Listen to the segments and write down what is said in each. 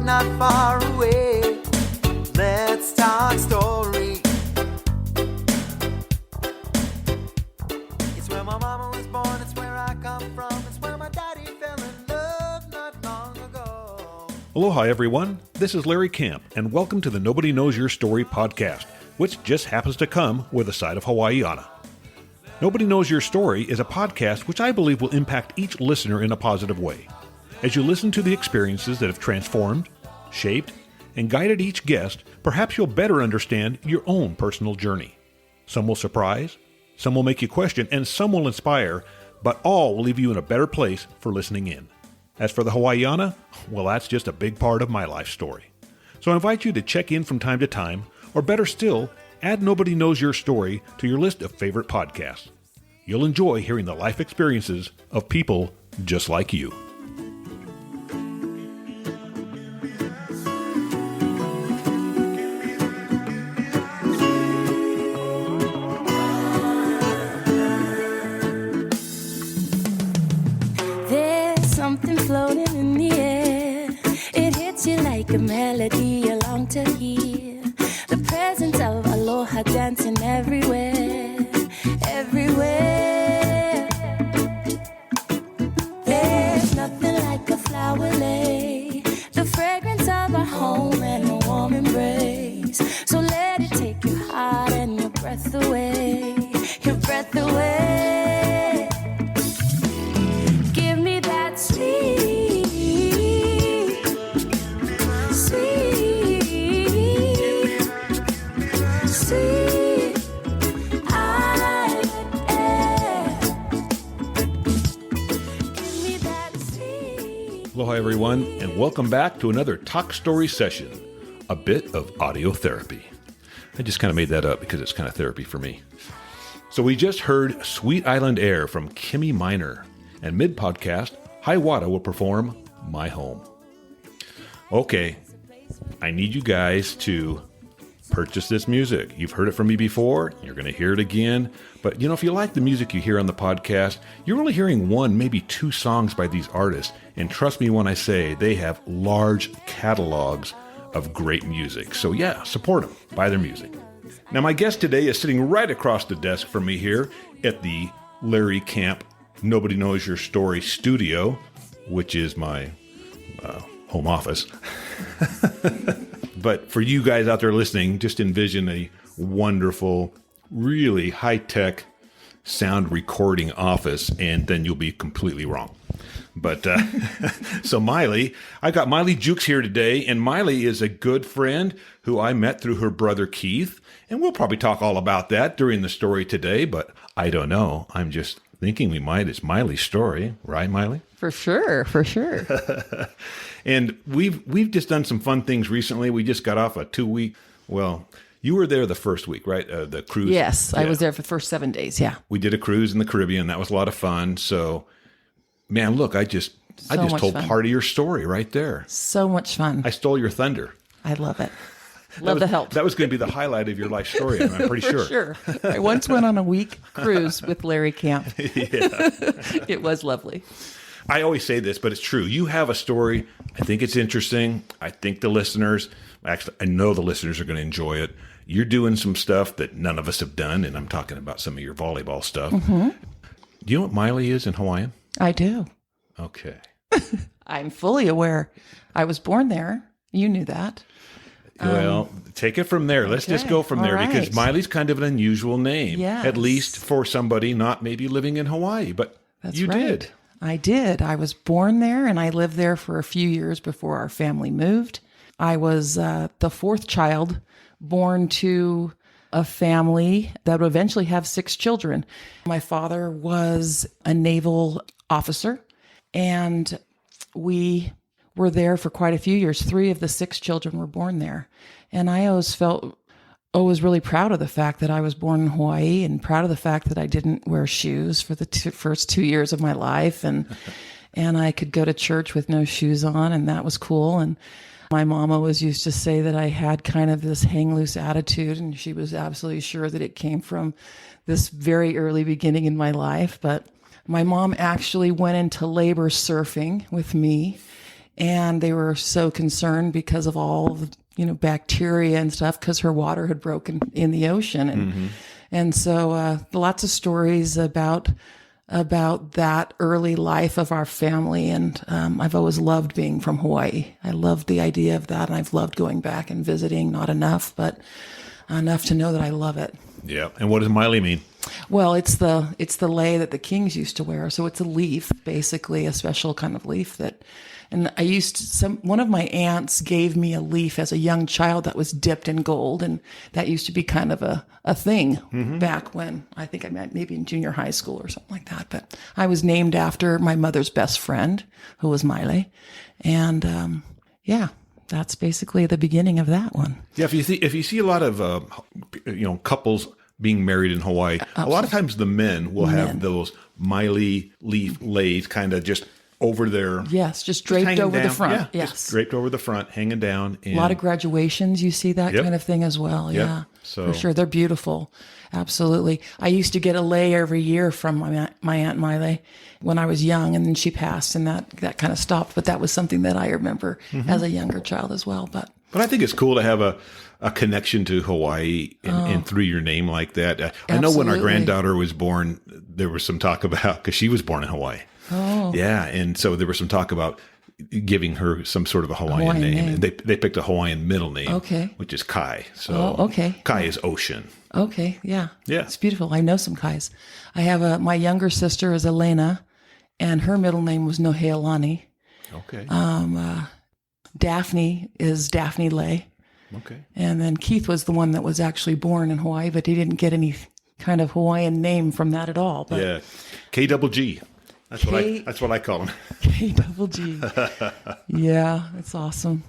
Not far away, let's talk story. It's where my mama was born, it's where I come from, it's where my daddy fell in love not long ago. Aloha everyone, this is Larry Camp, and welcome to the Nobody Knows Your Story podcast, which just happens to come with a side of Hawaiiana. Nobody Knows Your Story is a podcast which I believe will impact each listener in a positive way. As you listen to the experiences that have transformed, shaped, and guided each guest, perhaps you'll better understand your own personal journey. Some will surprise, some will make you question, and some will inspire, but all will leave you in a better place for listening in. As for the Hawaiiana, well, that's just a big part of my life story. So I invite you to check in from time to time, or better still, add Nobody Knows Your Story to your list of favorite podcasts. You'll enjoy hearing the life experiences of people just like you. Floating in the air, it hits you like a melody you long to hear. The presence of aloha dancing everywhere, everywhere. There's nothing like a flower lay, the fragrance of a home and a warm embrace. So let it take your heart and your breath away, your breath away. Give me that sweet. Aloha everyone, and welcome back to another Talk Story session, a bit of audio therapy. I just kind of made that up because it's kind of therapy for me. So we just heard Sweet Island Air from Kimmy Minor, and mid-podcast, Hiawatha will perform My Home. Okay, I need you guys to purchase this music. You've heard it from me before. You're going to hear it again. But, if you like the music you hear on the podcast, you're only hearing one, maybe two songs by these artists. And trust me when I say they have large catalogs of great music. So yeah, support them. Buy their music. Now, my guest today is sitting right across the desk from me here at the Larry Camp Nobody Knows Your Story studio, which is my home office. But for you guys out there listening, just envision a wonderful, really high-tech sound recording office, and then you'll be completely wrong. But so Maile, I got Maile Jewkes here today, and Maile is a good friend who I met through her brother Keith, and we'll probably talk all about that during the story today, but I don't know. I'm just thinking we might. It's Maile's story, right, Maile? For sure, for sure. And we've just done some fun things recently. We just got off a 2-week, you were there the first week, right? The cruise. Yes, yeah. I was there for the first 7 days, yeah. We did a cruise in the Caribbean. That was a lot of fun. So, man, look, I just told fun. Part of your story right there. So much fun. I stole your thunder. I love it. Love the help. That was going to be the highlight of your life story, I'm pretty For sure. I once went on a week cruise with Larry Camp. Yeah. It was lovely. I always say this, but it's true. You have a story. I think it's interesting. I think the listeners, actually, I know the listeners are going to enjoy it. You're doing some stuff that none of us have done, and I'm talking about some of your volleyball stuff. Mm-hmm. Do you know what Maile is in Hawaiian? I do. Okay. I'm fully aware. I was born there. You knew that. Well, take it from there. Let's just go from there because Maile's kind of an unusual name, yes. At least for somebody not maybe living in Hawaii, but That's you right. did. I did. I was born there, and I lived there for a few years before our family moved. I was the fourth child born to a family that would eventually have 6 children. My father was a naval officer, and we were there for quite a few years. 3 of the 6 children were born there. And I always felt was really proud of the fact that I was born in Hawaii and proud of the fact that I didn't wear shoes for the first 2 years of my life. And I could go to church with no shoes on, and that was cool. And my mom always used to say that I had kind of this hang loose attitude, and she was absolutely sure that it came from this very early beginning in my life. But my mom actually went into labor surfing with me, and they were so concerned because of all the, bacteria and stuff, because her water had broken in the ocean. And so lots of stories about that early life of our family. And I've always loved being from Hawaii. I loved the idea of that. And I've loved going back and visiting, not enough, but enough to know that I love it. Yeah. And what does Maile mean? Well, it's the lei that the kings used to wear. So it's a leaf, basically a special kind of leaf and one of my aunts gave me a leaf as a young child that was dipped in gold. And that used to be kind of a thing back when I think I met maybe in junior high school or something like that. But I was named after my mother's best friend, who was Maile. And that's basically the beginning of that one. Yeah. If you see a lot of, couples being married in Hawaii, a lot of times the men will have those Maile leaf leis kind of just over their... Yes, just draped over the front. Yeah, yes. Just draped over the front, hanging down. A lot of graduations, you see that Yep. kind of thing as well. Yep. Yeah, So- for sure. They're beautiful. Absolutely. I used to get a lei every year from my Aunt Maile when I was young, and then she passed, and that kind of stopped. But that was something that I remember as a younger child as well. But I think it's cool to have a connection to Hawaii and through your name like that. I know when our Absolutely. granddaughter was born, there was some talk about, because she was born in Hawaii. Oh. Yeah. And so there was some talk about giving her some sort of a Hawaiian name. And they picked a Hawaiian middle name, Okay. which is Kai. So okay. Kai is ocean. Okay, yeah. Yeah. It's beautiful. I know some Kais. I have my younger sister is Elena, and her middle name was Nohealani. Okay. Daphne is Daphne Lei. Okay. And then Keith was the one that was actually born in Hawaii, but he didn't get any kind of Hawaiian name from that at all. But Yeah. KGG. That's what I call him. K-double-G. Yeah, it's awesome.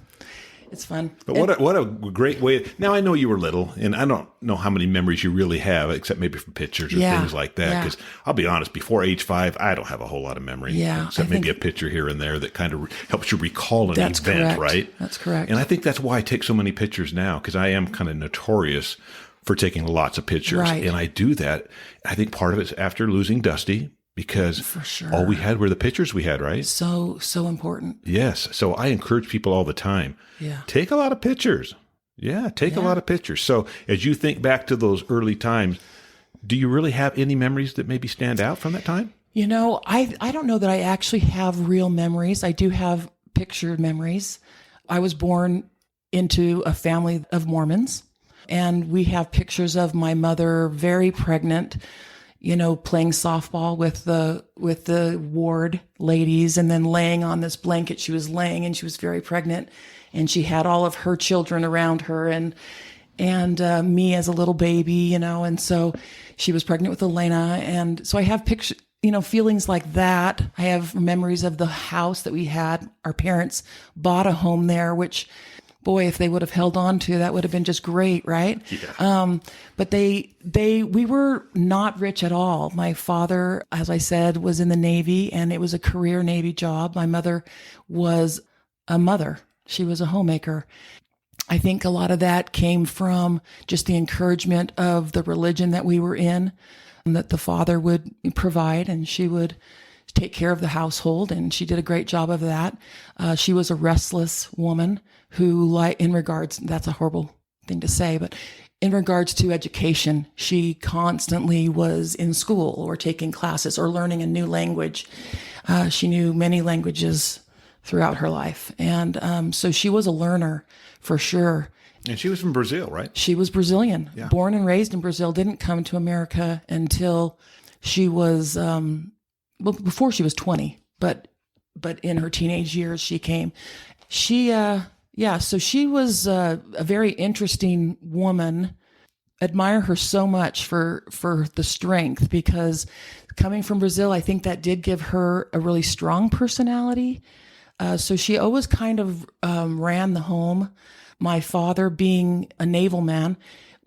It's fun. But what a great way. Now, I know you were little, and I don't know how many memories you really have, except maybe from pictures or Yeah, things like that. yeah. Because I'll be honest, before age 5, I don't have a whole lot of memory. Yeah, Except I maybe think- a picture here and there that kind of helps you recall an That's event, correct. right? That's correct. And I think that's why I take so many pictures now, because I am kind of notorious for taking lots of pictures. Right. And I do that. I think part of it's after losing Dusty, because For sure. all we had were the pictures we had, right? So important. Yes. So I encourage people all the time. Yeah. Take a lot of pictures. Yeah, take a lot of pictures. So as you think back to those early times, do you really have any memories that maybe stand out from that time? I don't know that I actually have real memories. I do have pictured memories. I was born into a family of Mormons, and we have pictures of my mother very pregnant, playing softball with the ward ladies, and then laying on this blanket. She was laying, and she was very pregnant, and she had all of her children around her, and me as a little baby, and so she was pregnant with Elena. And so I have pictures, feelings like that. I have memories of the house that we had. Our parents bought a home there, which, boy, if they would have held on to, that would have been just great, right? Yeah. But we were not rich at all. My father, as I said, was in the Navy, and it was a career Navy job. My mother was a mother. She was a homemaker. I think a lot of that came from just the encouragement of the religion that we were in, and that the father would provide, and she would take care of the household, and she did a great job of that. She was a restless woman who, in regards, that's a horrible thing to say, but in regards to education, she constantly was in school or taking classes or learning a new language. She knew many languages throughout her life. And so she was a learner for sure. And she was from Brazil, right? She was Brazilian, born and raised in Brazil, didn't come to America until she was, before she was 20, but in her teenage years, she came. So she was a very interesting woman. Admire her so much for the strength, because coming from Brazil, I think that did give her a really strong personality. So she always kind of ran the home. My father, being a naval man,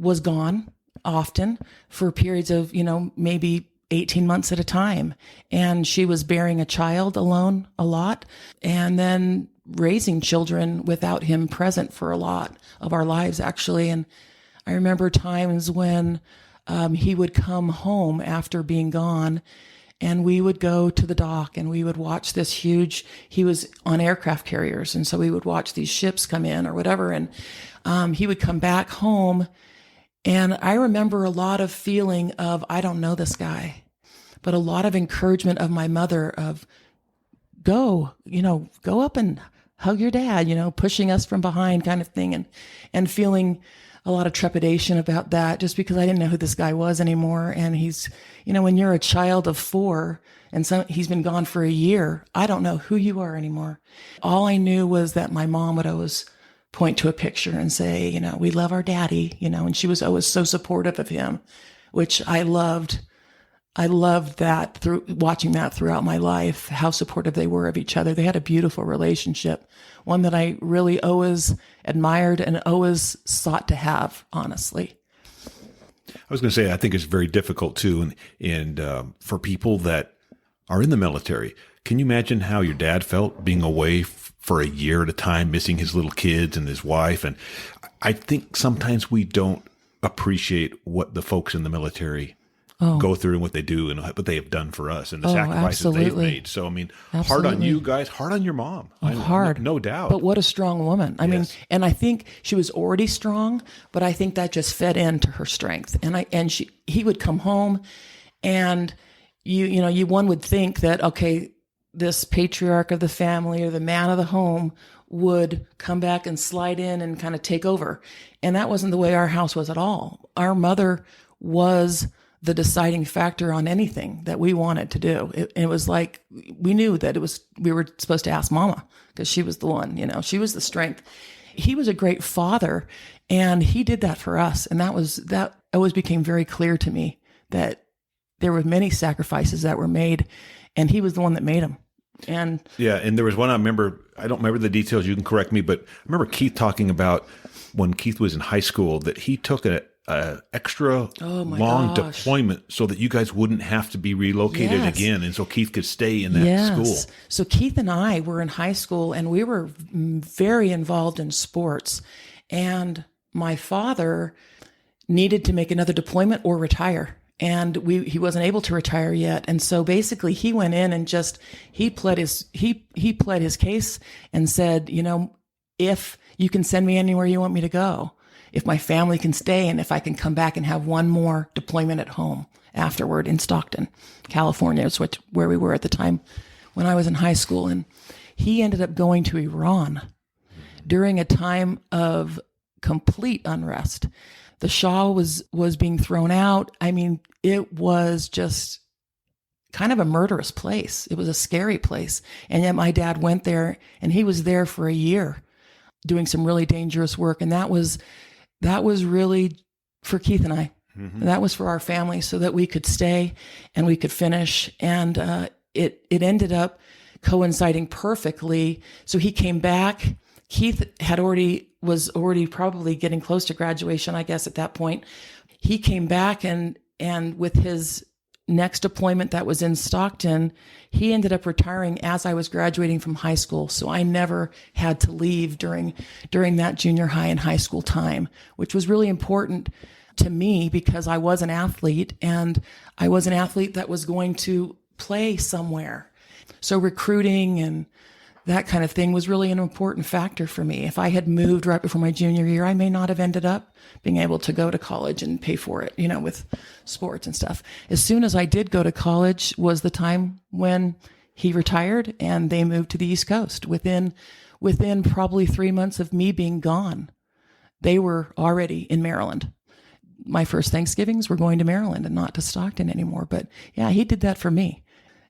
was gone often for periods of, maybe 18 months at a time. And she was bearing a child alone a lot, and then raising children without him present for a lot of our lives, actually. And I remember times when he would come home after being gone, and we would go to the dock and we would watch he was on aircraft carriers. And so we would watch these ships come in or whatever. And he would come back home. And I remember a lot of feeling of, I don't know this guy, but a lot of encouragement of my mother of go up and hug your dad, pushing us from behind kind of thing. And feeling a lot of trepidation about that, just because I didn't know who this guy was anymore. And he's, when you're a child of 4 and he's been gone for a year, I don't know who you are anymore. All I knew was that my mom would always point to a picture and say, we love our daddy, and she was always so supportive of him, which I loved. I loved that through watching that throughout my life, how supportive they were of each other. They had a beautiful relationship, one that I really always admired and always sought to have, honestly. I was going to say, I think it's very difficult too. And for people that are in the military, can you imagine how your dad felt being away for a year at a time, missing his little kids and his wife? And I think sometimes we don't appreciate what the folks in the military go through and what they do and what they have done for us and the sacrifices they've made. So, I mean, hard on you guys, hard on your mom. Hard. No doubt. But what a strong woman. I mean, and I think she was already strong, but I think that just fed into her strength. And he would come home and one would think that, okay, this patriarch of the family or the man of the home would come back and slide in and kind of take over. And that wasn't the way our house was at all. Our mother was the deciding factor on anything that we wanted to do. It was like, we knew that we were supposed to ask mama because she was the one, she was the strength. He was a great father and he did that for us. And that always became very clear to me that there were many sacrifices that were made and he was the one that made them. And there was one I remember, I don't remember the details, you can correct me, but I remember Keith talking about when Keith was in high school that he took a extra long deployment so that you guys wouldn't have to be relocated again. And so Keith could stay in that school. So Keith and I were in high school and we were very involved in sports. And my father needed to make another deployment or retire. And he wasn't able to retire yet. And so basically he went in and he pled his case and said, if you can send me anywhere you want me to go, if my family can stay and if I can come back and have one more deployment at home afterward in Stockton, California, is where we were at the time when I was in high school. And he ended up going to Iran during a time of complete unrest. The Shah was being thrown out. I mean, it was just kind of a murderous place. It was a scary place. And yet my dad went there and he was there for a year doing some really dangerous work. And that was really for Keith and I. Mm-hmm. That was for our family so that we could stay and we could finish. And it ended up coinciding perfectly. So he came back. Keith was already probably getting close to graduation, I guess, at that point. He came back and with his next deployment that was in Stockton, he ended up retiring as I was graduating from high school. So I never had to leave during that junior high and high school time, which was really important to me because I was an athlete and I was an athlete that was going to play somewhere. So recruiting and that kind of thing was really an important factor for me. If I had moved right before my junior year, I may not have ended up being able to go to college and pay for it, with sports and stuff. As soon as I did go to college was the time when he retired and they moved to the East Coast. Within probably 3 months of me being gone, they were already in Maryland. My first Thanksgivings were going to Maryland and not to Stockton anymore. But yeah, he did that for me.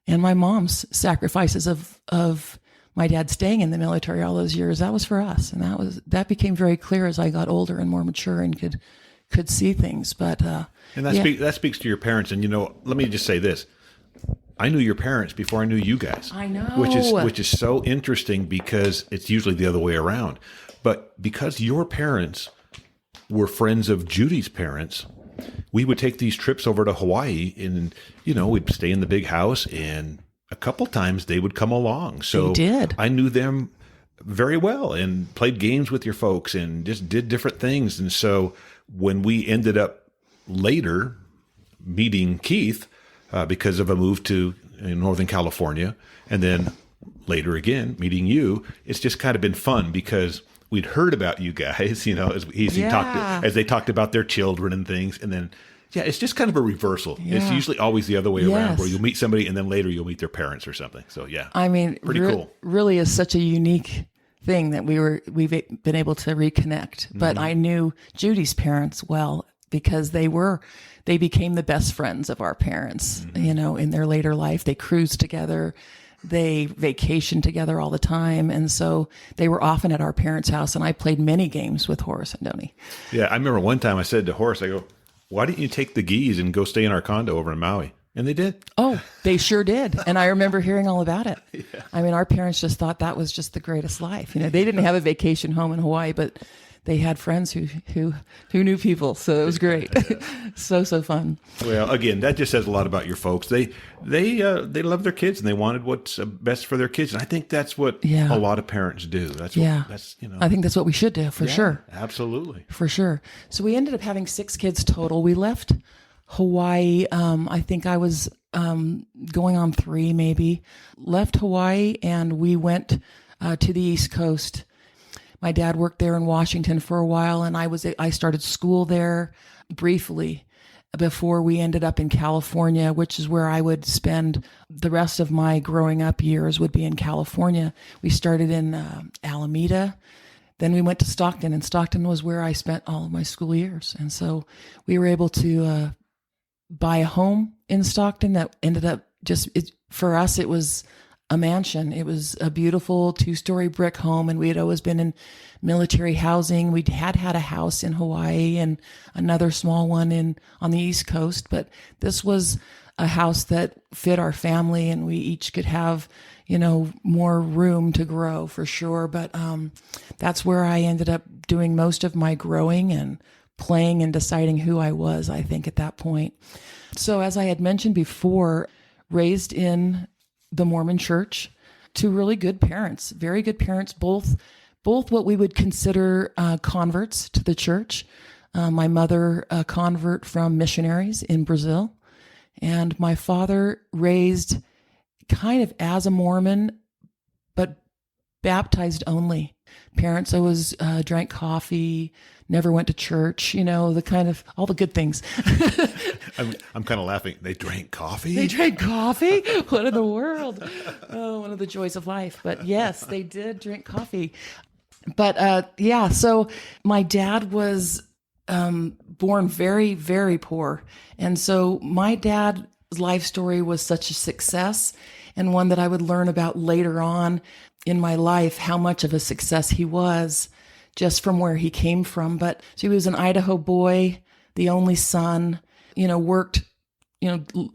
And my mom's sacrifices of my dad staying in the military all those years, that was for us. And that became very clear as I got older and more mature and could see things. But and that speaks to your parents. And let me just say this: I knew your parents before I knew you guys. I know, which is so interesting because it's usually the other way around. But because your parents were friends of Judy's parents, we would take these trips over to Hawaii, and we'd stay in the big house, and a couple times they would come along. So They did. I knew them very well and played games with your folks and just did different things. And so when we ended up later meeting Keith because of a move to Northern California, and then later again meeting you, it's just kind of been fun because we'd heard about you guys, as they talked about their children and things. And then, it's just kind of a reversal. Yeah. It's usually always the other way around, Yes. where you'll meet somebody and then later you'll meet their parents or something. So I mean, pretty cool. Really is such a unique thing that we've been able to reconnect. But I knew Judy's parents well because they became the best friends of our parents, in their later life. They cruised together. They vacationed together all the time. And so they were often at our parents' house, and I played many games with Horace and Donnie. Yeah, I remember one time I said to Horace, I go, why didn't you take the geese and go stay in our condo over in Maui? And they did. Oh, they sure did. And I remember hearing all about it. Yeah. I mean, our parents just thought that was just the greatest life. They didn't have a vacation home in Hawaii, but they had friends who knew people. So it was great. So fun. Well, again, that just says a lot about your folks. They love their kids and they wanted what's best for their kids. And I think that's what a lot of parents do. I think that's what we should do for sure. Absolutely. For sure. So we ended up having 6 kids total. We left Hawaii. I think I was going on 3 maybe. Left Hawaii and we went to the East Coast. My dad worked there in Washington for a while, and I started school there briefly before we ended up in California, which is where I would spend the rest of my growing up years would be in California. We started in Alameda. Then we went to Stockton, and Stockton was where I spent all of my school years. And so we were able to buy a home in Stockton that ended up for us, it was a mansion. It was a beautiful 2-story brick home, and we had always been in military housing. We had a house in Hawaii and another small one on the East Coast, but this was a house that fit our family, and we each could have, more room to grow for sure. But that's where I ended up doing most of my growing and playing and deciding who I was, I think, at that point. So as I had mentioned before, raised in the Mormon Church to really good parents, very good parents, both what we would consider converts to the church. My mother, a convert from missionaries in Brazil, and my father raised kind of as a Mormon, but baptized only. Parents always drank coffee, never went to church, the kind of all the good things. I'm kind of laughing. They drank coffee? They drank coffee? What in the world? Oh, one of the joys of life. But yes, they did drink coffee. But so my dad was born very, very poor. And so my dad's life story was such a success, and one that I would learn about later on in my life, how much of a success he was just from where he came from. But so he was an Idaho boy, the only son, worked,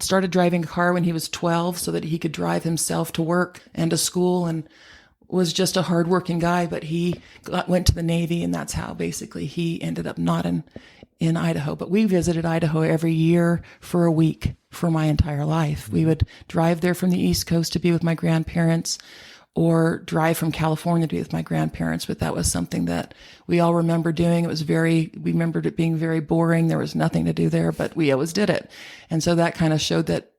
started driving a car when he was 12 so that he could drive himself to work and to school, and was just a hardworking guy. But he went to the Navy, and that's how basically he ended up not in Idaho. But we visited Idaho every year for a week for my entire life. We would drive there from the East Coast to be with my grandparents, or drive from California to be with my grandparents. But that was something that we all remember doing. We remembered it being very boring. There was nothing to do there, but we always did it. And so that kind of showed that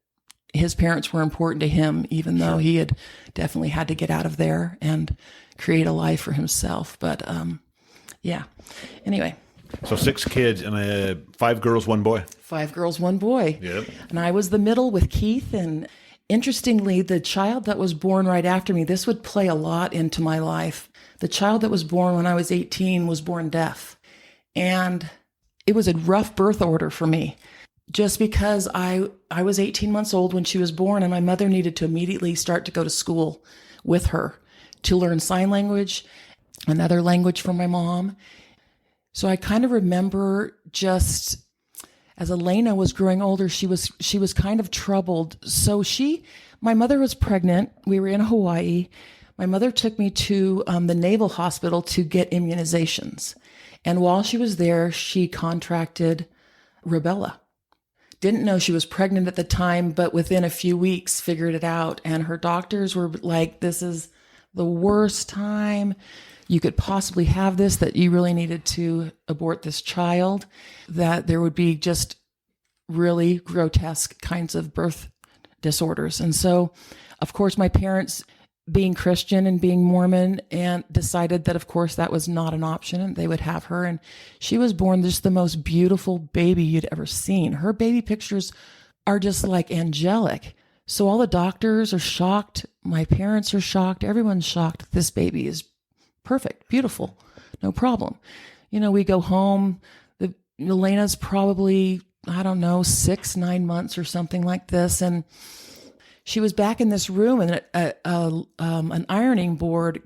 his parents were important to him, even though he had definitely had to get out of there and create a life for himself. But anyway. So 6 kids and 5 girls, 1 boy. 5 girls, 1 boy. Yep. And I was the middle with Keith. And interestingly, the child that was born right after me, this would play a lot into my life. The child that was born when I was 18 was born deaf. And it was a rough birth order for me, just because I was 18 months old when she was born, and my mother needed to immediately start to go to school with her to learn sign language, another language from my mom. So I kind of remember, just as Elena was growing older, she was kind of troubled. So my mother was pregnant. We were in Hawaii. My mother took me to the Naval Hospital to get immunizations. And while she was there, she contracted rubella. Didn't know she was pregnant at the time, but within a few weeks figured it out. And her doctors were like, this is the worst time you could possibly have this, that you really needed to abort this child, that there would be just really grotesque kinds of birth disorders. And so, of course, my parents, being Christian and being Mormon, and decided that, of course, that was not an option and they would have her. And she was born just the most beautiful baby you'd ever seen. Her baby pictures are just like angelic. So all the doctors are shocked. My parents are shocked. Everyone's shocked. This baby is perfect, beautiful, no problem. We go home. Elena's probably, I don't know, 6-9 months or something like this. And she was back in this room, and an ironing board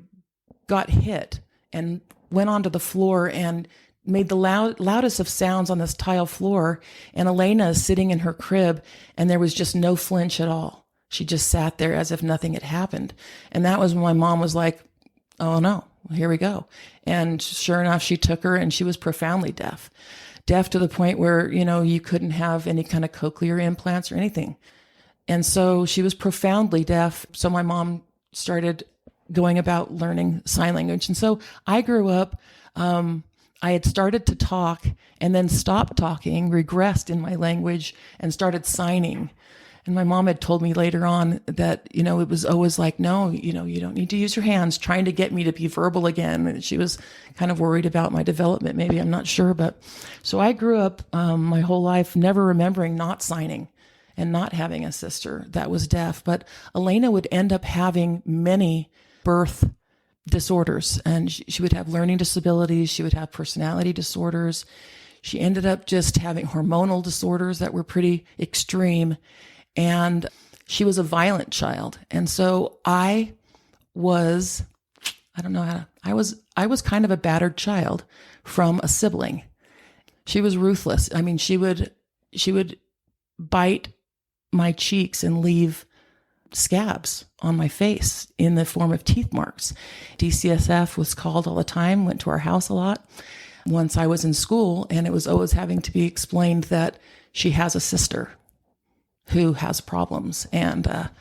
got hit and went onto the floor and made the loudest of sounds on this tile floor. And Elena is sitting in her crib, and there was just no flinch at all. She just sat there as if nothing had happened. And that was when my mom was like, oh no, here we go. And sure enough, she took her, and she was profoundly deaf to the point where, you couldn't have any kind of cochlear implants or anything. And so she was profoundly deaf. So my mom started going about learning sign language. And so I grew up, I had started to talk and then stopped talking, regressed in my language, and started signing. And my mom had told me later on that, it was always like, no, you don't need to use your hands, trying to get me to be verbal again. And she was kind of worried about my development, maybe, I'm not sure. But so I grew up my whole life never remembering not signing and not having a sister that was deaf. But Elena would end up having many birth disorders, and she would have learning disabilities. She would have personality disorders. She ended up just having hormonal disorders that were pretty extreme. And she was a violent child. And so I was kind of a battered child from a sibling. She was ruthless. I mean, she would bite my cheeks and leave scabs on my face in the form of teeth marks. DCSF was called all the time, went to our house a lot. Once I was in school, and it was always having to be explained that she has a sister who has problems. And that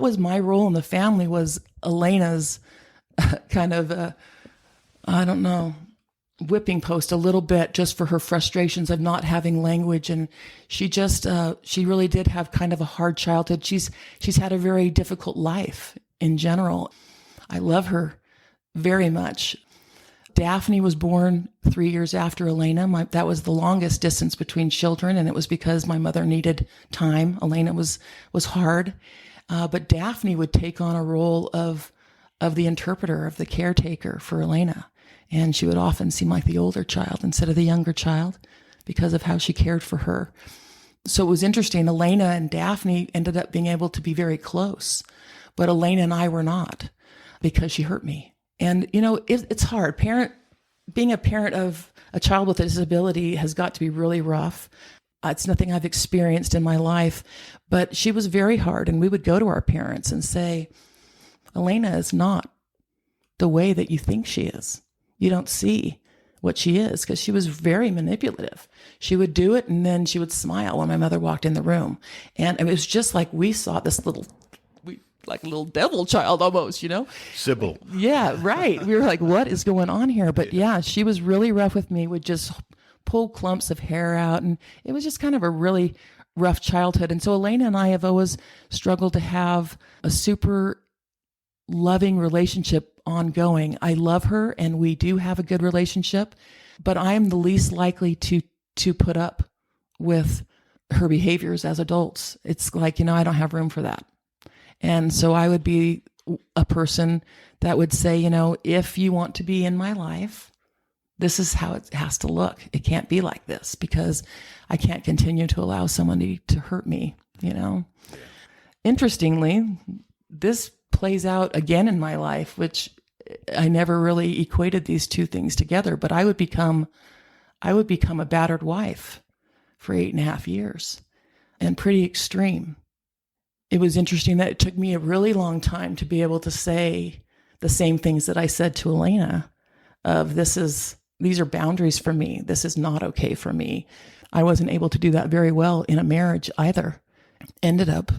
was my role in the family, was Elena's kind of whipping post a little bit, just for her frustrations of not having language. And she really did have kind of a hard childhood. She's had a very difficult life in general. I love her very much. Daphne was born 3 years after Elena. That was the longest distance between children, and it was because my mother needed time. Elena was hard, but Daphne would take on a role of the interpreter, of the caretaker for Elena. And she would often seem like the older child instead of the younger child because of how she cared for her. So it was interesting. Elena and Daphne ended up being able to be very close, but Elena and I were not, because she hurt me. And, it's hard. Being a parent of a child with a disability has got to be really rough. It's nothing I've experienced in my life, but she was very hard. And we would go to our parents and say, Elena is not the way that you think she is. You don't see what she is, because she was very manipulative. She would do it, and then she would smile when my mother walked in the room. And it was just like we saw this little devil child almost, Sybil. Yeah, right. We were like, what is going on here? But yeah, she was really rough with me, would just pull clumps of hair out. And it was just kind of a really rough childhood. And so Elena and I have always struggled to have a super loving relationship ongoing. I love her, and we do have a good relationship, but I am the least likely to put up with her behaviors as adults. It's like, I don't have room for that. And so I would be a person that would say, if you want to be in my life, this is how it has to look. It can't be like this, because I can't continue to allow someone to hurt me, Yeah. Interestingly, this plays out again in my life, which I never really equated these two things together, but I would become a battered wife for 8.5 years, and pretty extreme. It was interesting that it took me a really long time to be able to say the same things that I said to Elena. of these are boundaries for me. This is not okay for me. I wasn't able to do that very well in a marriage either. Ended up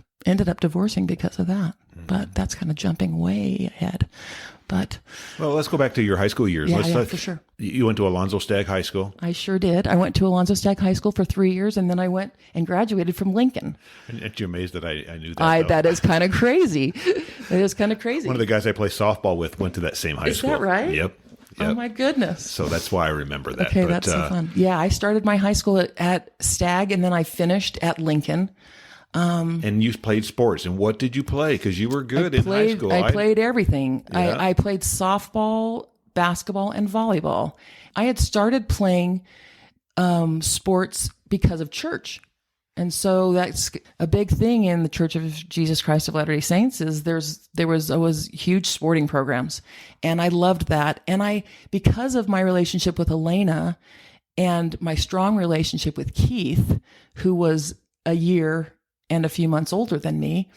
divorcing because of that. But that's kind of jumping way ahead. But Well, let's go back to your high school years. yeah, for sure. You went to Alonzo Stagg High School. I sure did. I went to Alonzo Stagg High School for 3 years, and then I went and graduated from Lincoln. And aren't you amazed that I knew that? That is kind of crazy. That is kind of crazy. One of the guys I play softball with went to that same high school. Is that right? Yep. Oh my goodness. So that's why I remember that. Okay, that's so fun. Yeah, I started my high school at Stagg, and then I finished at Lincoln. And you played sports. And what did you play? Because you were good in high school. I played everything. Yeah. I played softball, basketball, and volleyball. I had started playing sports because of church. And so that's a big thing in the Church of Jesus Christ of Latter-day Saints is there was always huge sporting programs. And I loved that. And because of my relationship with Elena and my strong relationship with Keith, who was a year and a few months older than me,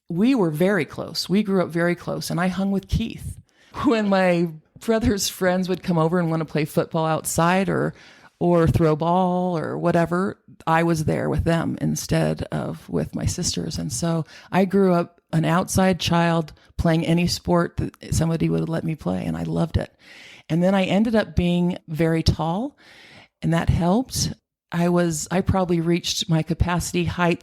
we were very close. We grew up very close, and I hung with Keith. When my brother's friends would come over and want to play football outside or throw ball or whatever, I was there with them instead of with my sisters. And so I grew up an outside child playing any sport that somebody would let me play, and I loved it. And then I ended up being very tall, and that helped. I probably reached my capacity height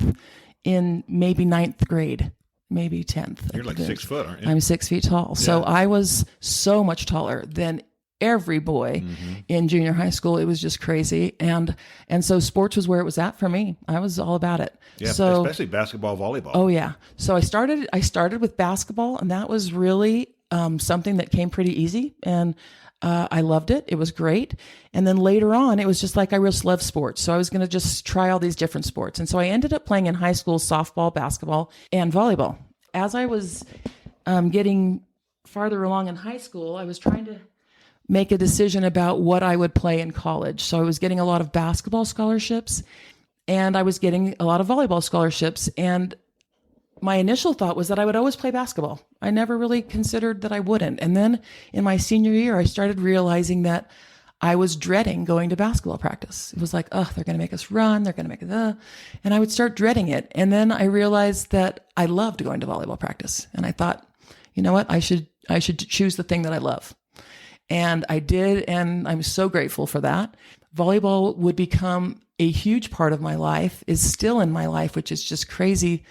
in maybe 9th grade, maybe 10th. You're like 6 foot, aren't you? I'm 6 feet tall. So I was so much taller than every boy in junior high school. It was just crazy. And so sports was where it was at for me. I was all about it. Yeah, so, especially basketball, volleyball. Oh yeah. So I started with basketball, and that was really something that came pretty easy. And I loved it. It was great. And then later on, it was just like I just love sports. So I was going to just try all these different sports. And so I ended up playing in high school softball, basketball, and volleyball. As I was getting farther along in high school, I was trying to make a decision about what I would play in college. So I was getting a lot of basketball scholarships, and I was getting a lot of volleyball scholarships. And my initial thought was that I would always play basketball. I never really considered that I wouldn't. And then in my senior year, I started realizing that I was dreading going to basketball practice. It was like, oh, they're going to make us run. They're going to make it, and I would start dreading it. And then I realized that I loved going to volleyball practice. And I thought, you know what? I should choose the thing that I love. And I did. And I'm so grateful for that. Volleyball would become a huge part of my life, is still in my life, which is just crazy.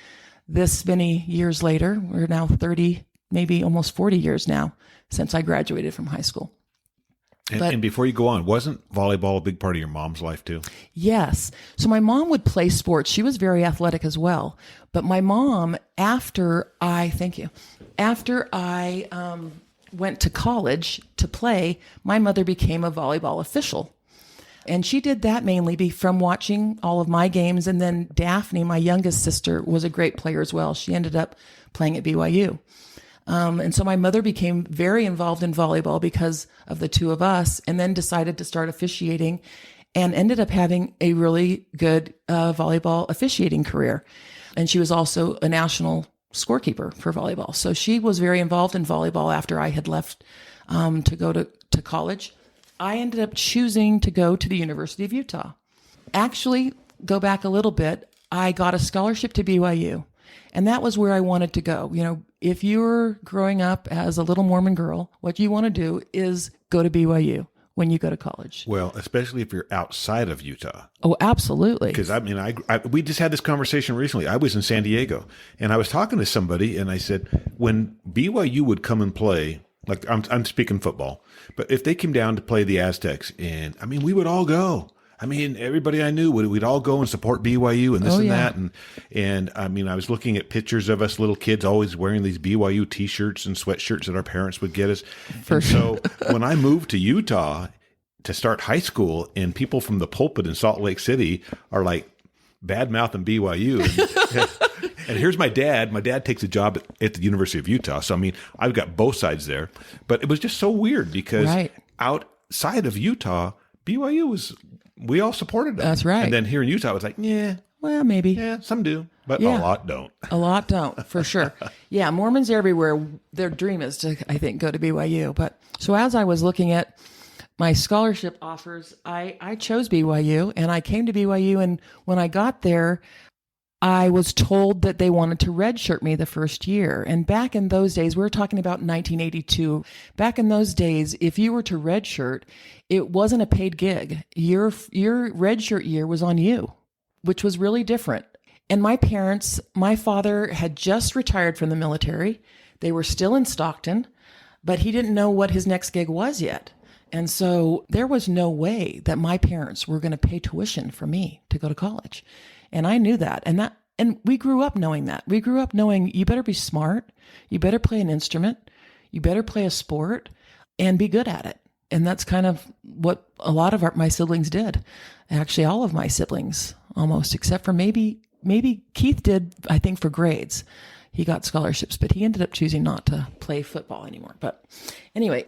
This many years later, we're now 30, maybe almost 40 years now since I graduated from high school. And before you go on, wasn't volleyball a big part of your mom's life too? Yes. So my mom would play sports. She was very athletic as well. But my mom, after I went to college to play, my mother became a volleyball official. And she did that mainly from watching all of my games. And then Daphne, my youngest sister, was a great player as well. She ended up playing at BYU. And so my mother became very involved in volleyball because of the two of us, and then decided to start officiating and ended up having a really good volleyball officiating career. And she was also a national scorekeeper for volleyball. So she was very involved in volleyball after I had left to go to college. I ended up choosing to go to the University of Utah. Actually, go back a little bit, I got a scholarship to BYU. And that was where I wanted to go. You know, if you're growing up as a little Mormon girl, what you want to do is go to BYU when you go to college. Well, especially if you're outside of Utah. Oh, absolutely. Because we just had this conversation recently. I was in San Diego, and I was talking to somebody, and I said, when BYU would come and play, like I'm speaking football, but if they came down to play the Aztecs, and we would all go. Everybody I knew, we'd all go and support BYU and this and that. And I was looking at pictures of us little kids always wearing these BYU T-shirts and sweatshirts that our parents would get us. So when I moved to Utah to start high school, and people from the pulpit in Salt Lake City are like bad-mouthing BYU. And here's my dad. My dad takes a job at the University of Utah. So, I've got both sides there. But it was just so weird because outside of Utah, BYU we all supported them. That's right. And then here in Utah, it was like, yeah. Well, maybe. Yeah, some do, but a lot don't. A lot don't, for sure. Mormons everywhere, their dream is to, I think, go to BYU. But so as I was looking at my scholarship offers, I chose BYU, and I came to BYU. And when I got there, I was told that they wanted to redshirt me the first year. And back in those days, we were talking about 1982. Back in those days, if you were to redshirt, it wasn't a paid gig. Your redshirt year was on you, which was really different. And my parents, my father had just retired from the military. They were still in Stockton, but he didn't know what his next gig was yet. And so there was no way that my parents were going to pay tuition for me to go to college. And I knew that. And we grew up knowing that. We grew up knowing you better be smart, you better play an instrument, you better play a sport, and be good at it. And that's kind of what a lot of my siblings did. Actually, all of my siblings, almost, except for maybe Keith did, I think, for grades. He got scholarships, but he ended up choosing not to play football anymore. But anyway,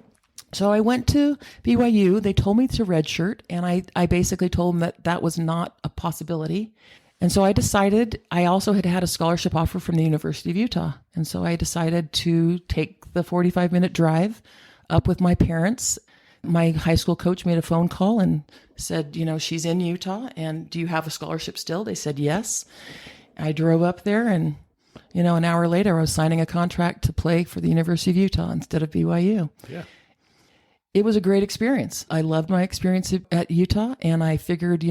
so I went to BYU. They told me to redshirt, and I basically told them that was not a possibility. And so I decided, I also had a scholarship offer from the University of Utah. And so I decided to take the 45-minute drive up with my parents. My high school coach made a phone call and said, she's in Utah, and do you have a scholarship still? They said yes. I drove up there, and, an hour later, I was signing a contract to play for the University of Utah instead of BYU. Yeah. It was a great experience. I loved my experience at Utah, and I figured,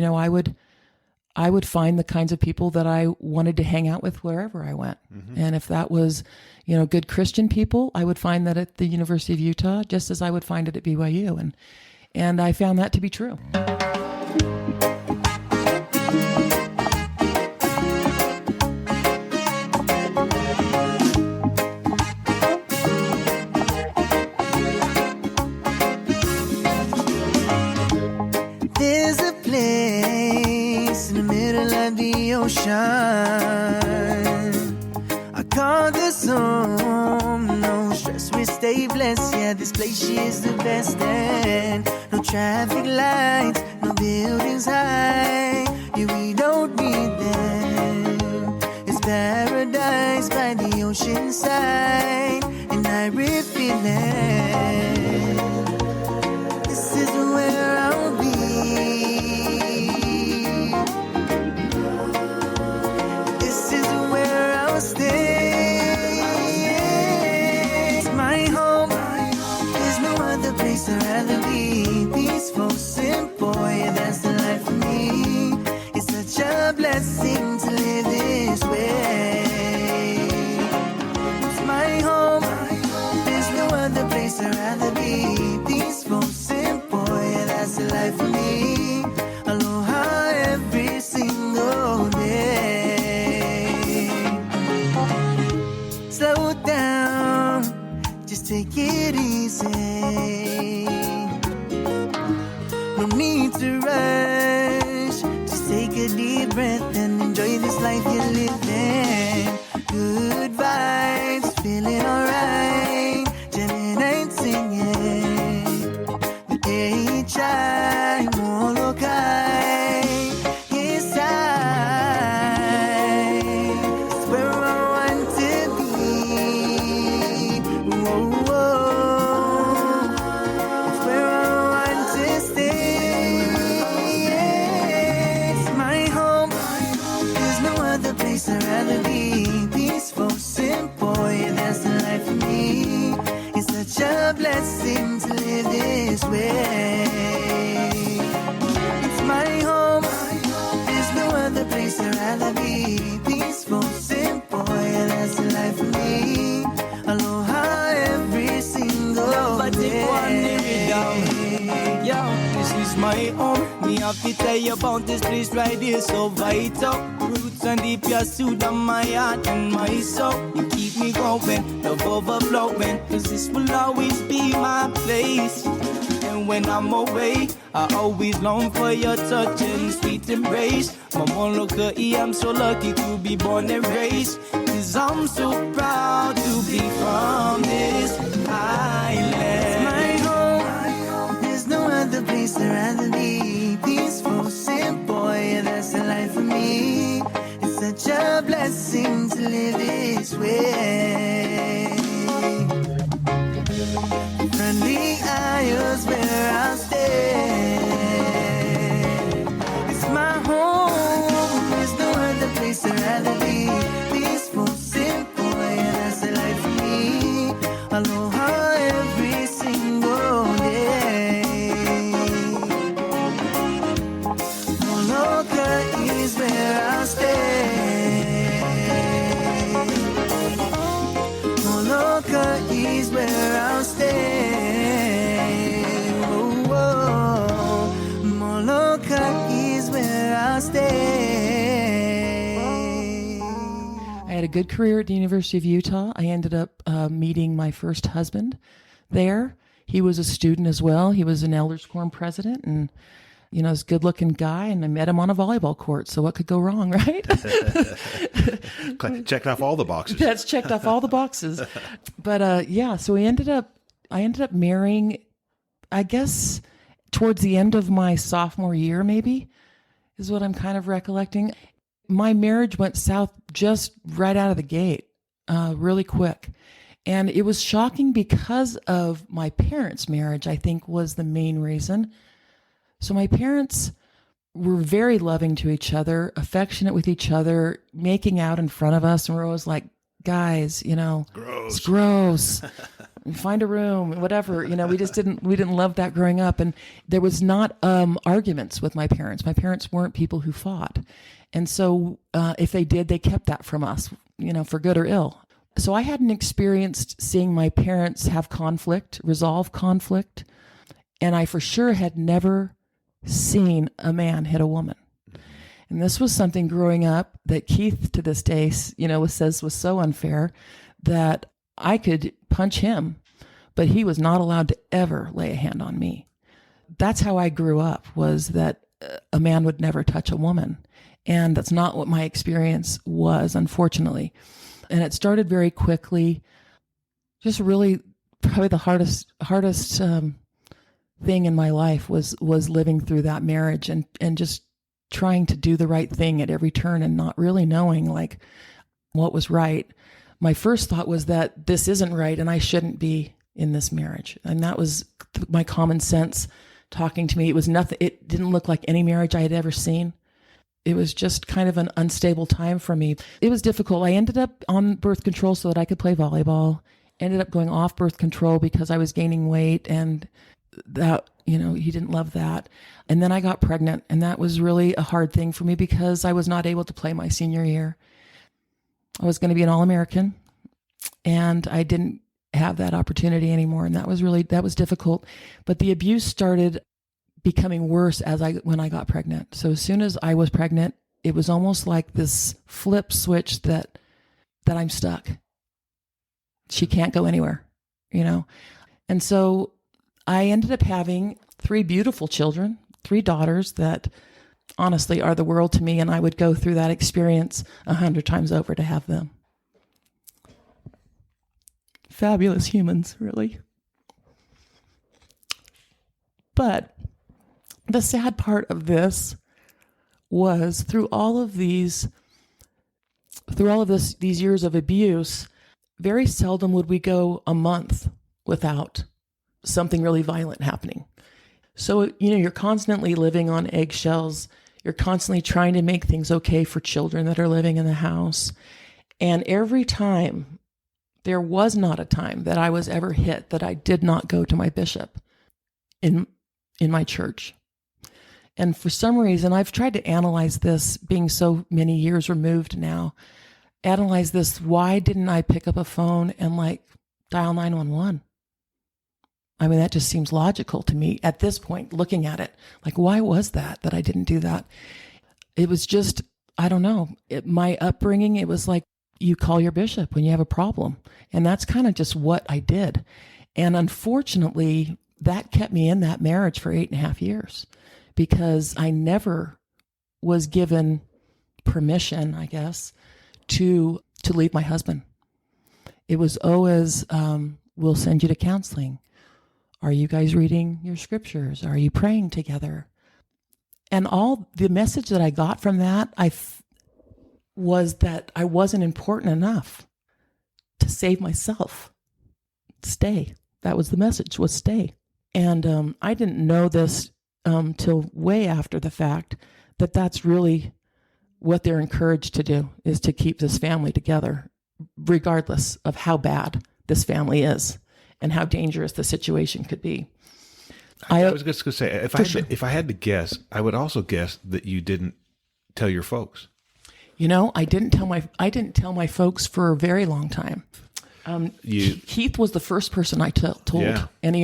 I would find the kinds of people that I wanted to hang out with wherever I went. Mm-hmm. And if that was, good Christian people, I would find that at the University of Utah, just as I would find it at BYU. And I found that to be true. There's a place in the middle of the ocean I call this home. No stress, we stay blessed. Yeah, this place is the best. And no traffic lights, no buildings high. Yeah, we don't need them. It's paradise by the ocean side, and I really feel it. This is where I'll be. This is where I'll stay. It's my home. There's no other place I'd rather be. Peaceful, simple, yeah, that's the life for me. It's such a blessing to live this way. It's my home. There's no other place I'd rather be. Peaceful, simple, yeah, that's the life for me. Aloha every single day. Slow down, just take it easy. No need to rush, just take a deep breath and enjoy this life you're living. Good vibes, feeling alright, jamming and singing. The H.I. Molokai, yes it's where I want to be. Whoa, whoa. It's where I want to stay. It's my home. There's no other place I'd rather be. Peaceful, simple, yeah, that's the life for me. It's such a blessing to live this way. It's my home. There's no other place I'd rather be. Peaceful, simple, yeah, that's the life for me. Aloha every single day. Yo, this is my home. Me have to tell you about this place right here, so vital. Roots and deep, your suit on my heart and my soul. You keep me going, love overflowing, cause this will always be my place. And when I'm away, I always long for your touch and sweet embrace. Mama, look at me, I'm so lucky to be born and raised. Cause I'm so proud to be from this island. It's my home. There's no other place I'd rather be. Peaceful, simple, yeah, that's the life for me. It's such a blessing to live this way. Friendly isles where I'll stay. where I'll stay. Oh, oh, Molokai is where I'll stay. I had a good career at the University of Utah. I ended up meeting my first husband there. He was a student as well. He was an Elders Quorum president, and you know, he's a good-looking guy. And I met him on a volleyball court. So what could go wrong, right? Checked off all the boxes. That's checked off all the boxes. But yeah, so I ended up marrying, I guess, towards the end of my sophomore year, maybe, is what I'm kind of recollecting. My marriage went south just right out of the gate, really quick. And it was shocking because of my parents' marriage, I think, was the main reason. So my parents were very loving to each other, affectionate with each other, making out in front of us. And we're always like, guys, you know, Gross. It's gross. Find a room, whatever. You know, we didn't love that growing up. And there was not arguments with my parents. My parents weren't people who fought. And so if they did, they kept that from us, you know, for good or ill. So I hadn't experienced seeing my parents have conflict, resolve conflict. And I for sure had never seen a man hit a woman. And this was something growing up that Keith to this day, you know, says was so unfair that I could punch him, but he was not allowed to ever lay a hand on me. That's how I grew up, was that a man would never touch a woman. And that's not what my experience was, unfortunately. And it started very quickly. Just really probably the hardest thing in my life was living through that marriage and just trying to do the right thing at every turn and not really knowing like what was right. My first thought was that this isn't right and I shouldn't be in this marriage. And that was my common sense talking to me. It was nothing. It didn't look like any marriage I had ever seen. It was just kind of an unstable time for me. It was difficult. I ended up on birth control so that I could play volleyball. Ended up going off birth control because I was gaining weight, and that, you know, he didn't love that. And then I got pregnant, and that was really a hard thing for me because I was not able to play my senior year. I was going to be an All-American, and I didn't have that opportunity anymore. And that was difficult. But the abuse started becoming worse when I got pregnant. So as soon as I was pregnant, it was almost like this flip switch that I'm stuck. She can't go anywhere, you know? And so I ended up having 3 beautiful children, 3 daughters that honestly are the world to me. And I would go through that experience 100 times over to have them. Fabulous humans, really. But the sad part of this was through all of these years of abuse, very seldom would we go a month without something really violent happening. So, you know, you're constantly living on eggshells. You're constantly trying to make things okay for children that are living in the house. And every time, there was not a time that I was ever hit that I did not go to my bishop in my church. And for some reason, I've tried to analyze this, being so many years removed now, analyze this. Why didn't I pick up a phone and dial 911? I mean, that just seems logical to me at this point, looking at it. Like, why was that I didn't do that? It was just, I don't know. My upbringing, it was like, you call your bishop when you have a problem. And that's kind of just what I did. And unfortunately, that kept me in that marriage for 8.5 years because I never was given permission, I guess, to leave my husband. It was always, we'll send you to counseling. Are you guys reading your scriptures? Are you praying together? And all the message that I got from that, was that I wasn't important enough to save myself. Stay. That was the message, was stay. And I didn't know this till way after the fact, that that's really what they're encouraged to do, is to keep this family together, regardless of how bad this family is and how dangerous the situation could be. I was just going to say, if I had to guess, I would also guess that you didn't tell your folks. You know, I didn't tell my folks for a very long time. Keith was the first person I told, Yeah. and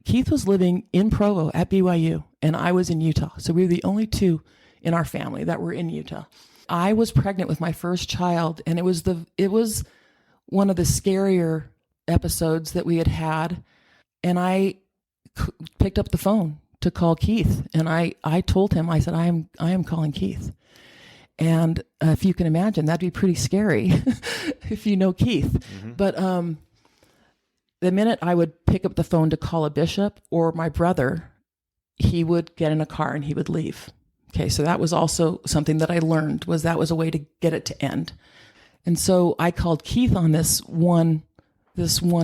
Keith was living in Provo at BYU, and I was in Utah. So we were the only two in our family that were in Utah. I was pregnant with my first child, and it was one of the scarier episodes that we had. And I picked up the phone to call Keith, and I told him, I said, I am calling Keith. And if you can imagine, that'd be pretty scary if you know Keith. Mm-hmm. But the minute I would pick up the phone to call a bishop or my brother, he would get in a car and he would leave. Okay, so that was also something that I learned, was that was a way to get it to end. And so I called Keith on this one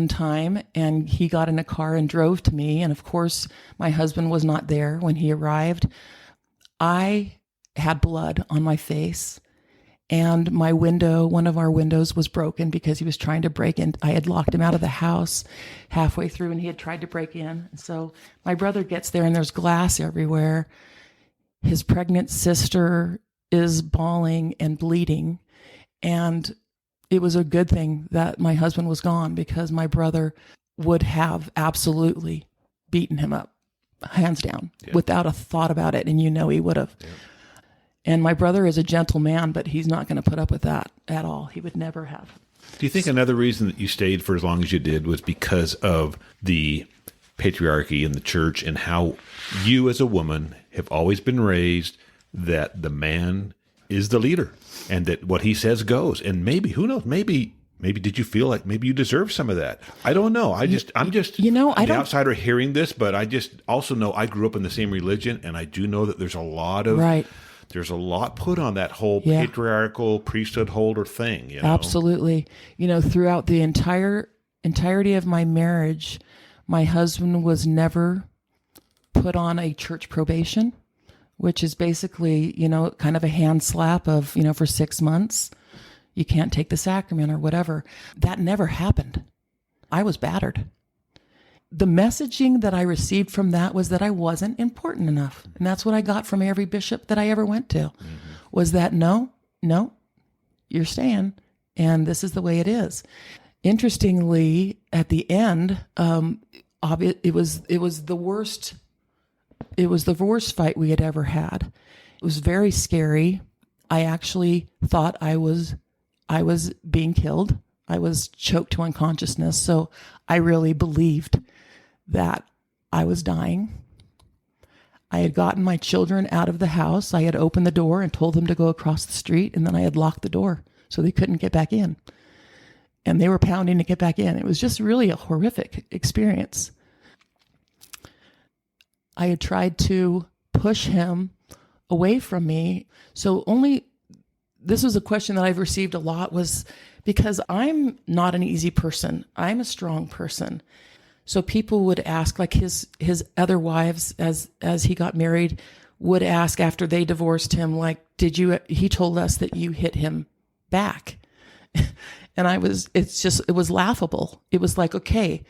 time, and he got in a car and drove to me. And of course, my husband was not there when he arrived. I had blood on my face, and one of our windows was broken because he was trying to break in. I had locked him out of the house halfway through, and he had tried to break in. And so my brother gets there, and there's glass everywhere. His pregnant sister is bawling and bleeding. And it was a good thing that my husband was gone, because my brother would have absolutely beaten him up, hands down, without a thought about it. And he would have. Yeah. And my brother is a gentle man, but he's not going to put up with that at all. He would never have. Do you think another reason that you stayed for as long as you did was because of the patriarchy in the church, and how you as a woman have always been raised that the man is the leader and that what he says goes? And maybe, who knows, maybe did you feel like maybe you deserve some of that? I don't know. I'm just the outsider hearing this, but I just also know I grew up in the same religion, and I do know that there's a lot of there's a lot put on that whole patriarchal priesthood holder thing. Absolutely. Throughout the entirety of my marriage, my husband was never put on a church probation, which is basically, kind of a hand slap of, for 6 months, you can't take the sacrament or whatever. That never happened. I was battered. The messaging that I received from that was that I wasn't important enough. And that's what I got from every bishop that I ever went to, was that no, you're staying, and this is the way it is. Interestingly, at the end, it was the worst. It was the worst fight we had ever had. It was very scary. I actually thought I was being killed. I was choked to unconsciousness. So I really believed that I was dying. I had gotten my children out of the house. I had opened the door and told them to go across the street, and then I had locked the door so they couldn't get back in. And they were pounding to get back in. It was just really a horrific experience. I had tried to push him away from me. So this was a question that I've received a lot, was because I'm not an easy person. I'm a strong person. So people would ask, like his other wives, as he got married, would ask after they divorced him, like, he told us that you hit him back. And it was laughable. It was like, okay,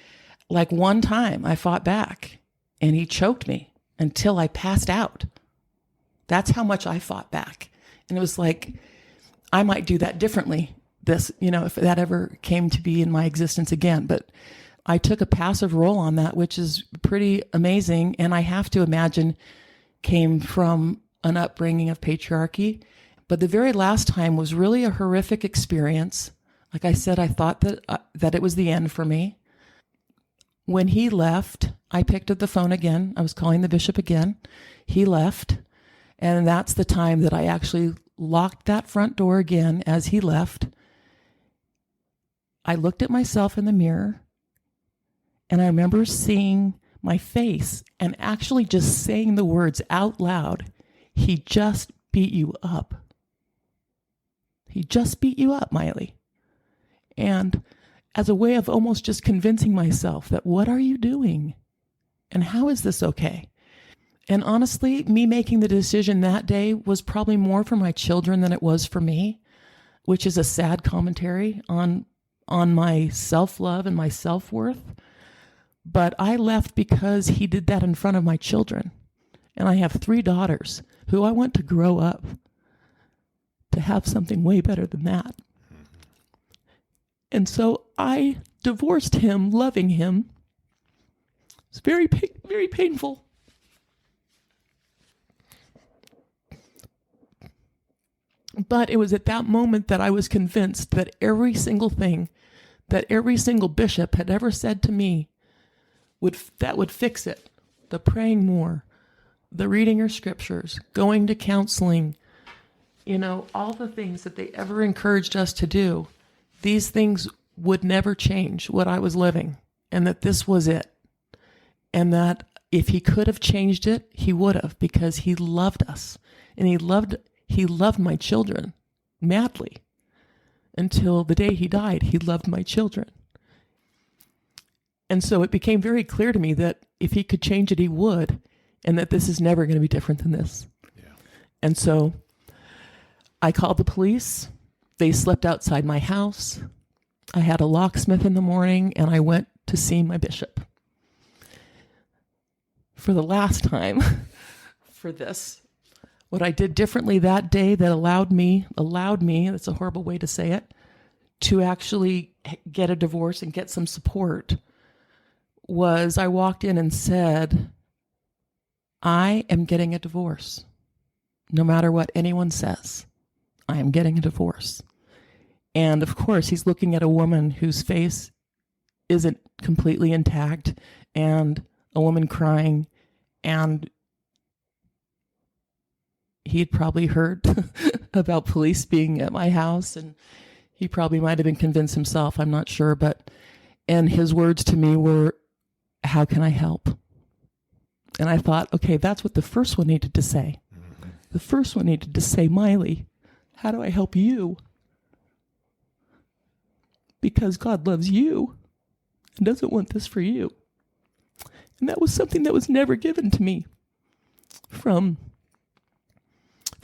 like one time I fought back and he choked me until I passed out. That's how much I fought back. And it was like, I might do that differently, if that ever came to be in my existence again. But I took a passive role on that, which is pretty amazing. And I have to imagine came from an upbringing of patriarchy. But the very last time was really a horrific experience. Like I said, I thought that it was the end for me. When he left, I picked up the phone again. I was calling the bishop again. He left. And that's the time that I actually locked that front door again as he left. I looked at myself in the mirror, and I remember seeing my face and actually just saying the words out loud, "He just beat you up. He just beat you up, Maile." And as a way of almost just convincing myself that, what are you doing? And how is this okay? And honestly, me making the decision that day was probably more for my children than it was for me, which is a sad commentary on my self-love and my self-worth. But I left because he did that in front of my children. And I have 3 daughters who I want to grow up to have something way better than that. And so I divorced him, loving him. It's very, very painful. But it was at that moment that I was convinced that every single thing that every single bishop had ever said to me would fix it. The praying more, the reading your scriptures, going to counseling, all the things that they ever encouraged us to do. These things would never change what I was living, and that this was it. And that if he could have changed it, he would have, because he loved us. And he loved my children madly. Until the day he died, he loved my children. And so it became very clear to me that if he could change it, he would, and that this is never going to be different than this. Yeah. And so I called the police. They slept outside my house. I had a locksmith in the morning, and I went to see my bishop. For the last time for this, what I did differently that day that allowed me, that's a horrible way to say it, to actually get a divorce and get some support, was I walked in and said, I am getting a divorce. No matter what anyone says, I am getting a divorce. And of course, he's looking at a woman whose face isn't completely intact, and a woman crying, and he had probably heard about police being at my house, and he probably might have been convinced himself, I'm not sure, and his words to me were, how can I help? And I thought, okay, that's what the first one needed to say. Mm-hmm. The first one needed to say, Maile, how do I help you? Because God loves you and doesn't want this for you. And that was something that was never given to me from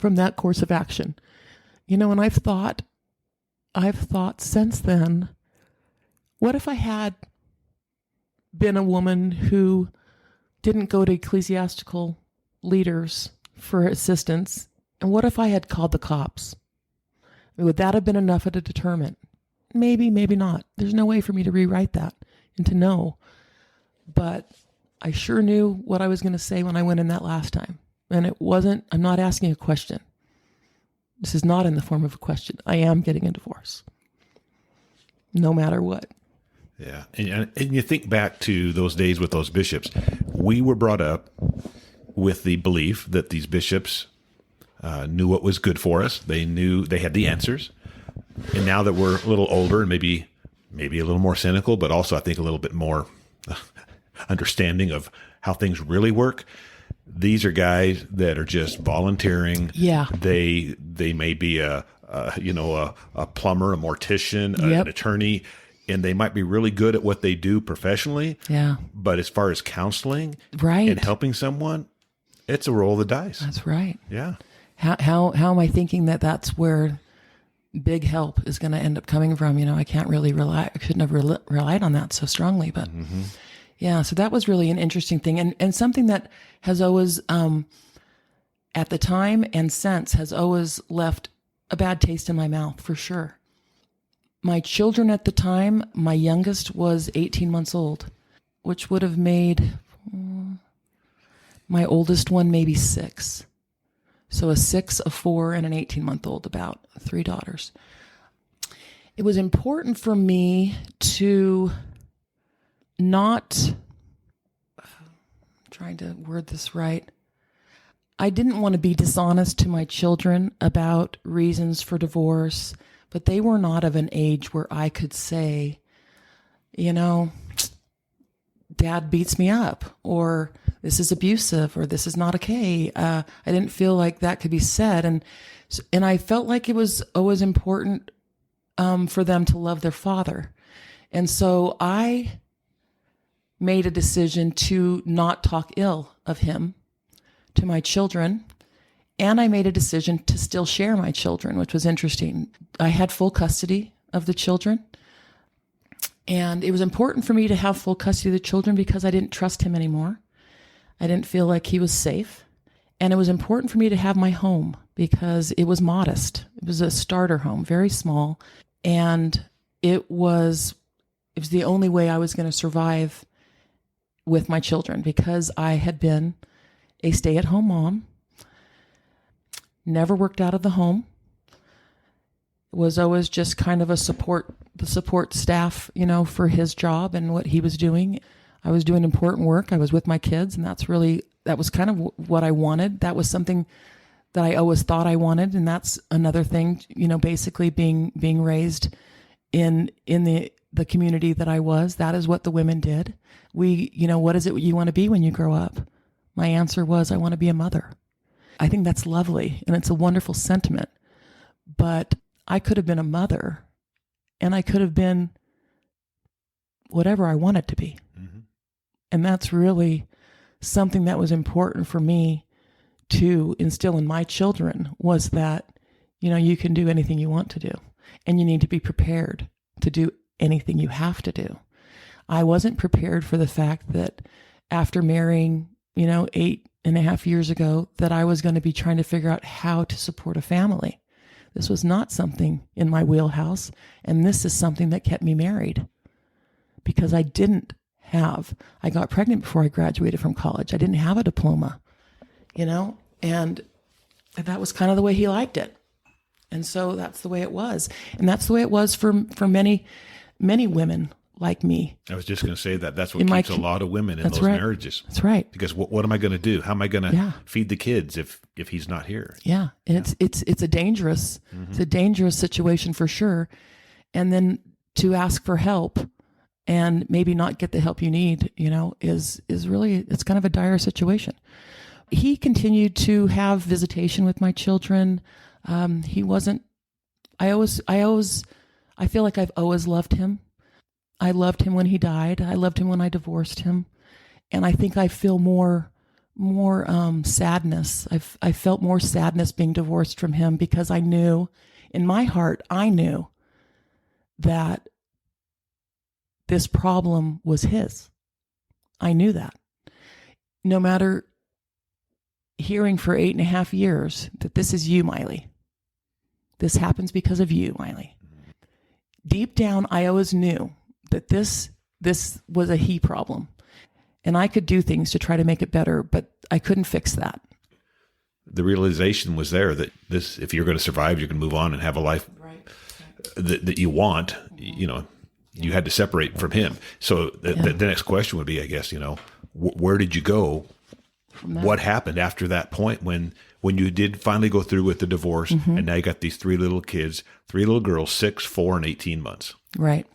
that course of action. And I've thought since then, what if I had been a woman who didn't go to ecclesiastical leaders for assistance? And what if I had called the cops? Would that have been enough of a deterrent? Maybe, maybe not. There's no way for me to rewrite that and to know. But I sure knew what I was going to say when I went in that last time. And I'm not asking a question. This is not in the form of a question. I am getting a divorce. No matter what. Yeah. And you think back to those days with those bishops. We were brought up with the belief that these bishops knew what was good for us. They knew they had the answers. And now that we're a little older and maybe a little more cynical, but also I think a little bit more understanding of how things really work, these are guys that are just volunteering. Yeah. They may be a plumber, a mortician, an attorney, and they might be really good at what they do professionally. Yeah. But as far as counseling and helping someone, it's a roll of the dice. That's right. Yeah. How am I thinking that that's where big help is going to end up coming from? I can't really I couldn't have relied on that so strongly, but yeah, so that was really an interesting thing. And something that has always, at the time and since, has always left a bad taste in my mouth, for sure. My children at the time, my youngest was 18 months old, which would have made my oldest one maybe 6. So a 6, a 4, and an 18-month-old, about 3 daughters. It was important for me to not, I'm trying to word this right, I didn't want to be dishonest to my children about reasons for divorce, but they were not of an age where I could say, Dad beats me up, or this is abusive, or this is not okay. I didn't feel like that could be said. And I felt like it was always important for them to love their father. And so I made a decision to not talk ill of him to my children. And I made a decision to still share my children, which was interesting. I had full custody of the children. And it was important for me to have full custody of the children because I didn't trust him anymore. I didn't feel like he was safe. And it was important for me to have my home because it was modest. It was a starter home, very small. And it was the only way I was going to survive with my children, because I had been a stay-at-home mom, never worked out of the home, was always just kind of the support staff, for his job and what he was doing. I was doing important work. I was with my kids, and that was kind of what I wanted. That was something that I always thought I wanted. And that's another thing, basically being raised in the community that I was. That is what the women did. What is it you want to be when you grow up? My answer was, I want to be a mother. I think that's lovely, and it's a wonderful sentiment. But I could have been a mother, and I could have been whatever I wanted to be. Mm-hmm. And that's really something that was important for me to instill in my children, was that, you can do anything you want to do, and you need to be prepared to do anything you have to do. I wasn't prepared for the fact that after marrying, 8.5 years ago, that I was going to be trying to figure out how to support a family. This was not something in my wheelhouse. And this is something that kept me married, because I got pregnant before I graduated from college. I didn't have a diploma, and that was kind of the way he liked it. And so that's the way it was. And that's the way it was for many, many women like me. I was just going to say that's what keeps a lot of women in those marriages. That's right. Because what am I going to do? How am I going to feed the kids if he's not here? Yeah. And it's a dangerous, it's a dangerous situation for sure. And then to ask for help and maybe not get the help you need, is really, it's kind of a dire situation. He continued to have visitation with my children. He wasn't, I feel like I've always loved him. I loved him when he died. I loved him when I divorced him. And I think I feel more sadness. I felt more sadness being divorced from him, because I knew in my heart, that this problem was his. I knew that. No matter hearing for 8.5 years that this is you, Maile. This happens because of you, Maile. Deep down, I always knew that this was a he problem, and I could do things to try to make it better, but I couldn't fix that. The realization was there that if you're going to survive, you're going to move on and have a life that you want. You had to separate from him. So the next question would be, I guess, where did you go? What happened after that point when you did finally go through with the divorce, and now you got these 3 little kids, 3 little girls, 6, 4, and 18 months. Right.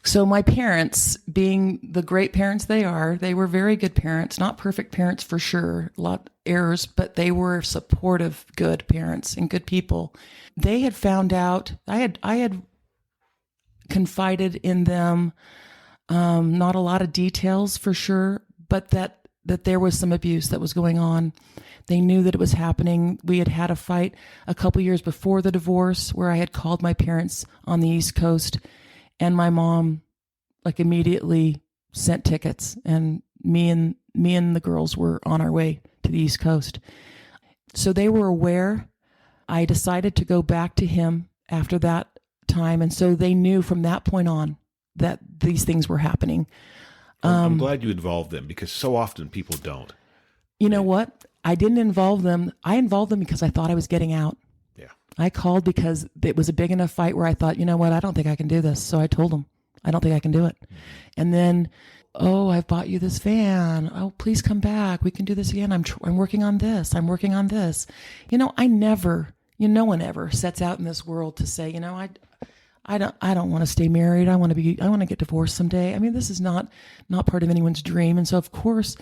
So my parents, being the great parents they are, they were very good parents, not perfect parents for sure, a lot of errors, but they were supportive, good parents and good people. They had found out, I had confided in them, not a lot of details for sure, but that there was some abuse that was going on. They knew that it was happening. We had had a fight a couple years before the divorce where I had called my parents on the East Coast, and my mom immediately sent tickets, and me and the girls were on our way to the East Coast. So they were aware. I decided to go back to him after that time. And so they knew from that point on that these things were happening. I'm glad you involved them, because so often people don't. You know what? I didn't involve them. I involved them because I thought I was getting out. Yeah. I called because it was a big enough fight where I thought, you know what? I don't think I can do this. So I told them, I don't think I can do it. And then, I've bought you this van. Oh, please come back. We can do this again. I'm working on this. I'm working on this. No one ever sets out in this world to say, I don't want to stay married. I want to get divorced someday. I mean, this is not part of anyone's dream. And so of course,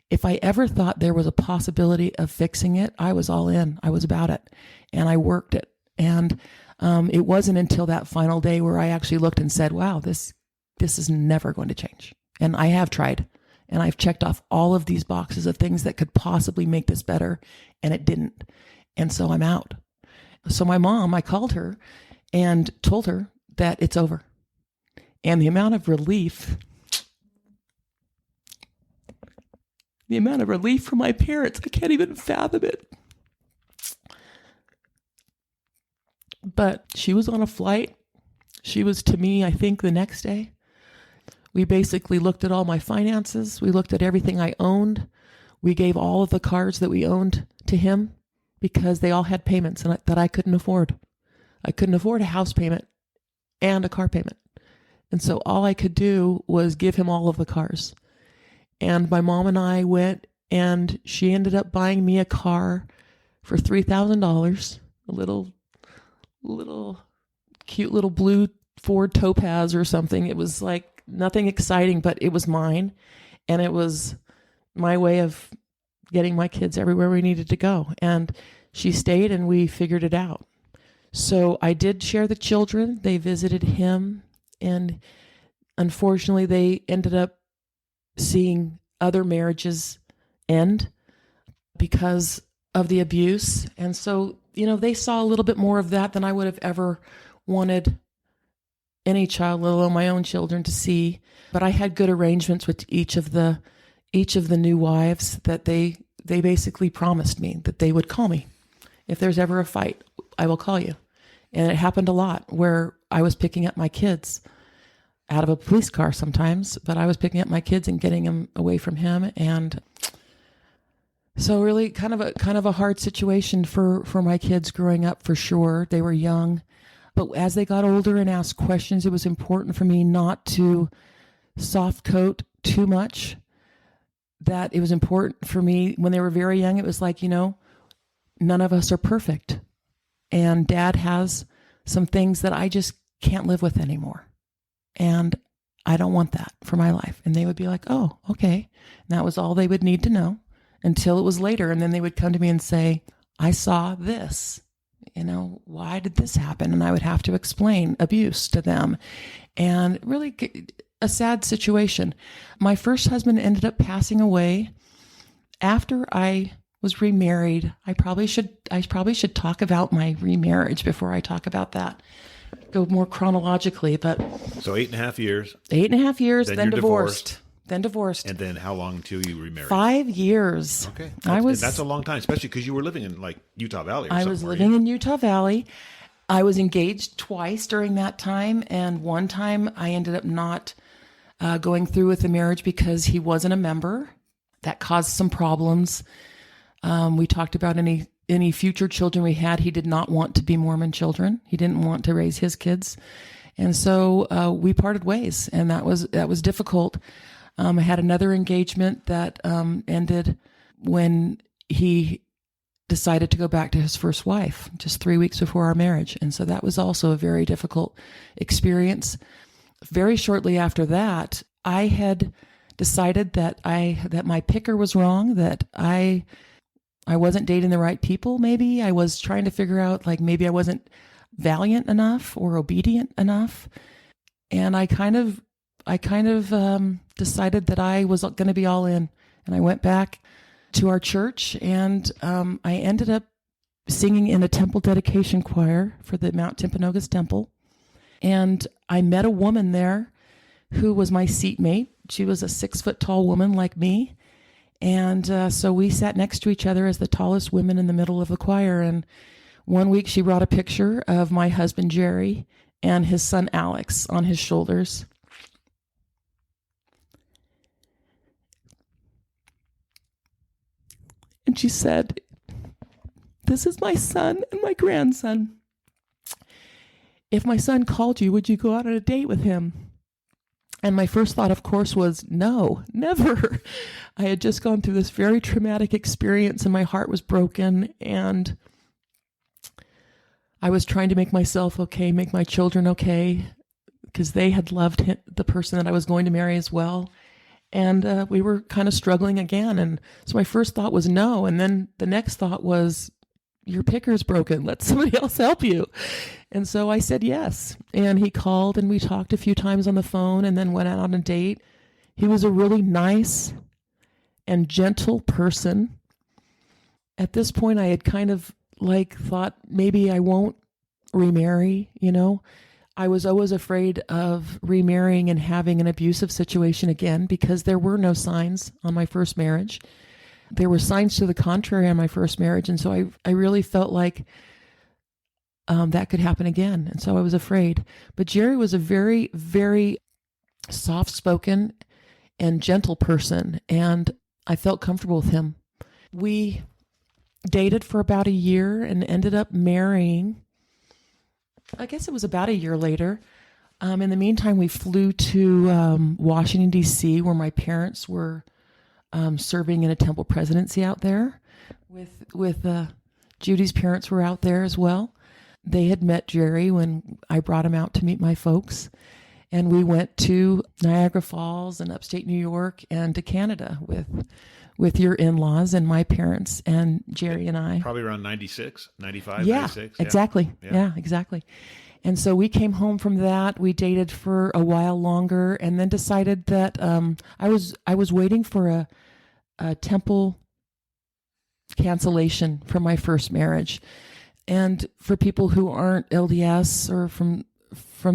if I ever thought there was a possibility of fixing it, I was all in. I was about it, and I worked it. And it wasn't until that final day where I actually looked and said, wow, this is never going to change. And I have tried, and I've checked off all of these boxes of things that could possibly make this better, and it didn't. And so I'm out. So my mom, I called her and told her that it's over. And the amount of relief from my parents, I can't even fathom it. But she was on a flight She was to me, I think, the next day. We basically looked at all my finances. We looked at everything I owned. We gave all of the cars that we owned to him because they all had payments that I couldn't afford. I couldn't afford a house payment and a car payment. And so all I could do was give him all of the cars. And my mom and I went, and she ended up buying me a car for $3,000, a little cute little blue Ford Topaz or something. It was like nothing exciting, but it was mine. And it was my way of getting my kids everywhere we needed to go. And she stayed, and we figured it out. So I did share the children. They visited him, and unfortunately they ended up seeing other marriages end because of the abuse. And so, they saw a little bit more of that than I would have ever wanted any child, let alone my own children, to see. But I had good arrangements with each of the new wives that they basically promised me that they would call me. If there's ever a fight, I will call you. And it happened a lot where I was picking up my kids out of a police car sometimes, but I was picking up my kids and getting them away from him. And so really kind of a hard situation for my kids growing up, for sure. They were young, but as they got older and asked questions, it was important for me not to soft coat too much. That it was important for me when they were very young. It was like, none of us are perfect. And Dad has some things that I just can't live with anymore. And I don't want that for my life. And they would be like, oh, okay. And that was all they would need to know until it was later. And then they would come to me and say, I saw this. Why did this happen? And I would have to explain abuse to them. And really a sad situation. My first husband ended up passing away after I was remarried. I probably should talk about my remarriage before I talk about that. Go more chronologically, but so 8.5 years. 8.5 years, then divorced. And then how long till you remarried? 5 years. Okay. That's a long time, especially because you were living in like Utah Valley or something. I was living in Utah Valley. I was engaged twice during that time. And one time I ended up not going through with the marriage because he wasn't a member. That caused some problems. We talked about any future children we had. He did not want to be Mormon children. He didn't want to raise his kids. And so we parted ways, and that was difficult. I had another engagement that ended when he decided to go back to his first wife just 3 weeks before our marriage. And so that was also a very difficult experience. Very shortly after that, I had decided that my picker was wrong, that I wasn't dating the right people. Maybe I was trying to figure out, like, maybe I wasn't valiant enough or obedient enough. And I kind of decided that I was going to be all in. And I went back to our church, and I ended up singing in a temple dedication choir for the Mount Timpanogos Temple. And I met a woman there who was my seatmate. She was a 6-foot-tall woman like me. And so we sat next to each other as the tallest women in the middle of the choir. And one week she brought a picture of my husband, Jerry, and his son, Alex, on his shoulders. And she said, "This is my son and my grandson. If my son called you, would you go out on a date with him?" And my first thought, of course, was no, never. I had just gone through this very traumatic experience, and my heart was broken, and I was trying to make myself okay, make my children okay, because they had loved him, the person that I was going to marry as well. And we were kind of struggling again. And so my first thought was no. And then the next thought was, your picker's broken. Let somebody else help you. And so I said yes. And he called, and we talked a few times on the phone, and then went out on a date. He was a really nice and gentle person. At this point, I had kind of thought maybe I won't remarry, I was always afraid of remarrying and having an abusive situation again, because there were no signs on my first marriage. There were signs to the contrary on my first marriage. And so I really felt like that could happen again. And so I was afraid. But Jerry was a very, very soft-spoken and gentle person, and I felt comfortable with him. We dated for about a year and ended up marrying. I guess it was about a year later. In the meantime, we flew to Washington, D.C., where my parents were serving in a temple presidency out there. With Judy's parents were out there as well. They had met Jerry when I brought him out to meet my folks. And we went to Niagara Falls and upstate New York and to Canada with your in-laws and my parents and Jerry and I. Probably around 96, 95, yeah, 96. Exactly. Yeah, exactly. And so we came home from that. We dated for a while longer, and then decided that I was waiting for a temple cancellation from my first marriage. And for people who aren't LDS or from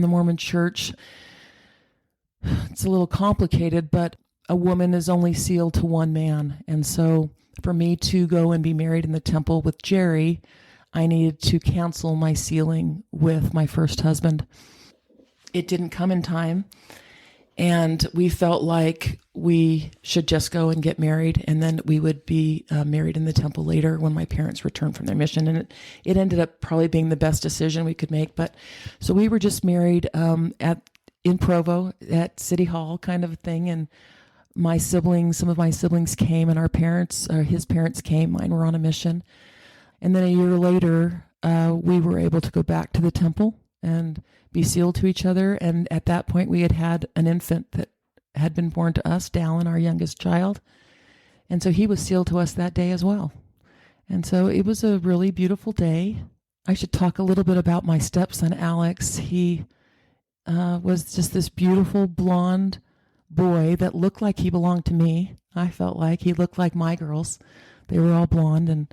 the Mormon Church, it's a little complicated, but a woman is only sealed to one man. And so for me to go and be married in the temple with Jerry, I needed to cancel my sealing with my first husband. It didn't come in time, and we felt like we should just go and get married, and then we would be married in the temple later when my parents returned from their mission. And it ended up probably being the best decision we could make. But so we were just married in Provo at City Hall kind of a thing, and some of my siblings came, and his parents came. Mine were on a mission. And then a year later, we were able to go back to the temple and be sealed to each other. And at that point, we had an infant that had been born to us, Dallin, our youngest child. And so he was sealed to us that day as well. And so it was a really beautiful day. I should talk a little bit about my stepson, Alex. He was just this beautiful blonde boy that looked like he belonged to me. I felt like he looked like my girls. They were all blonde,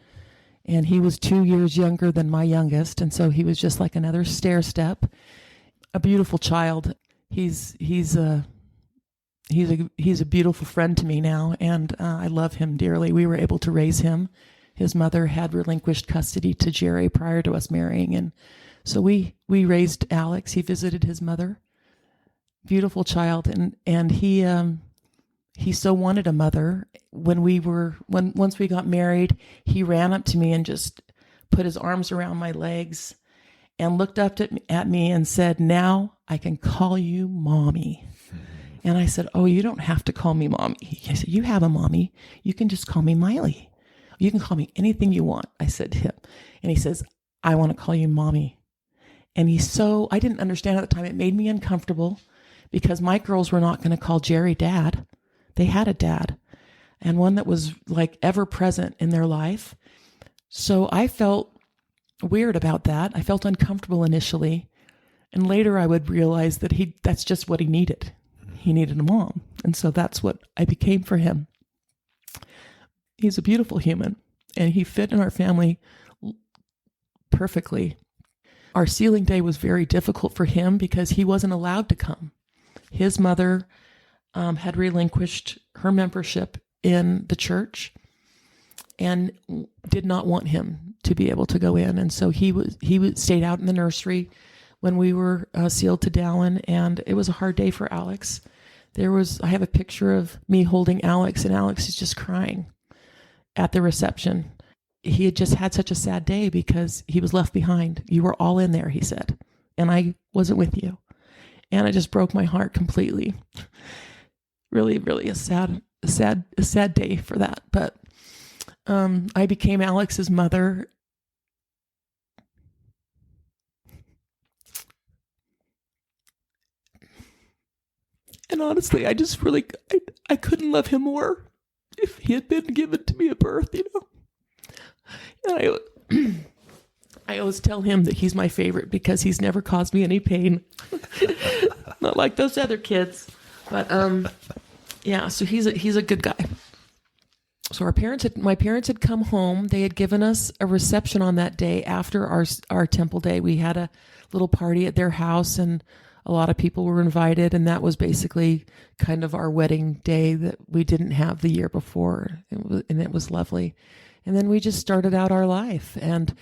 and he was 2 years younger than my youngest, and so he was just like another stair step. A beautiful child. He's a beautiful friend to me now, and I love him dearly. We were able to raise him. His mother had relinquished custody to Jerry prior to us marrying, and so we raised Alex. He visited his mother. Beautiful child, and he so wanted a mother. Once we got married, he ran up to me and just put his arms around my legs and looked up at me and said, "Now I can call you mommy." And I said, "Oh, you don't have to call me mommy." He said, "You have a mommy. You can just call me Maile. You can call me anything you want." I said to him, and he says, "I want to call you mommy." And I didn't understand at the time. It made me uncomfortable because my girls were not going to call Jerry dad. They had a dad, and one that was like ever present in their life. So I felt weird about that. I felt uncomfortable initially. And later I would realize that that's just what he needed. He needed a mom. And so that's what I became for him. He's a beautiful human, and he fit in our family perfectly. Our sealing day was very difficult for him because he wasn't allowed to come. His mother had relinquished her membership in the church and did not want him to be able to go in. And so he stayed out in the nursery when we were sealed to Dallin, and it was a hard day for Alex. I have a picture of me holding Alex, and Alex is just crying at the reception. He had just had such a sad day because he was left behind. "You were all in there," he said, "and I wasn't with you." And it just broke my heart completely. Really, really a sad day for that. But I became Alex's mother. And honestly, I couldn't love him more if he had been given to me at birth, And I always tell him that he's my favorite because he's never caused me any pain. Not like those other kids. But yeah, so he's a good guy. So my parents had come home. They had given us a reception on that day after our temple day. We had a little party at their house, and a lot of people were invited, and that was basically kind of our wedding day that we didn't have the year before. It was lovely. And then we just started out our life. And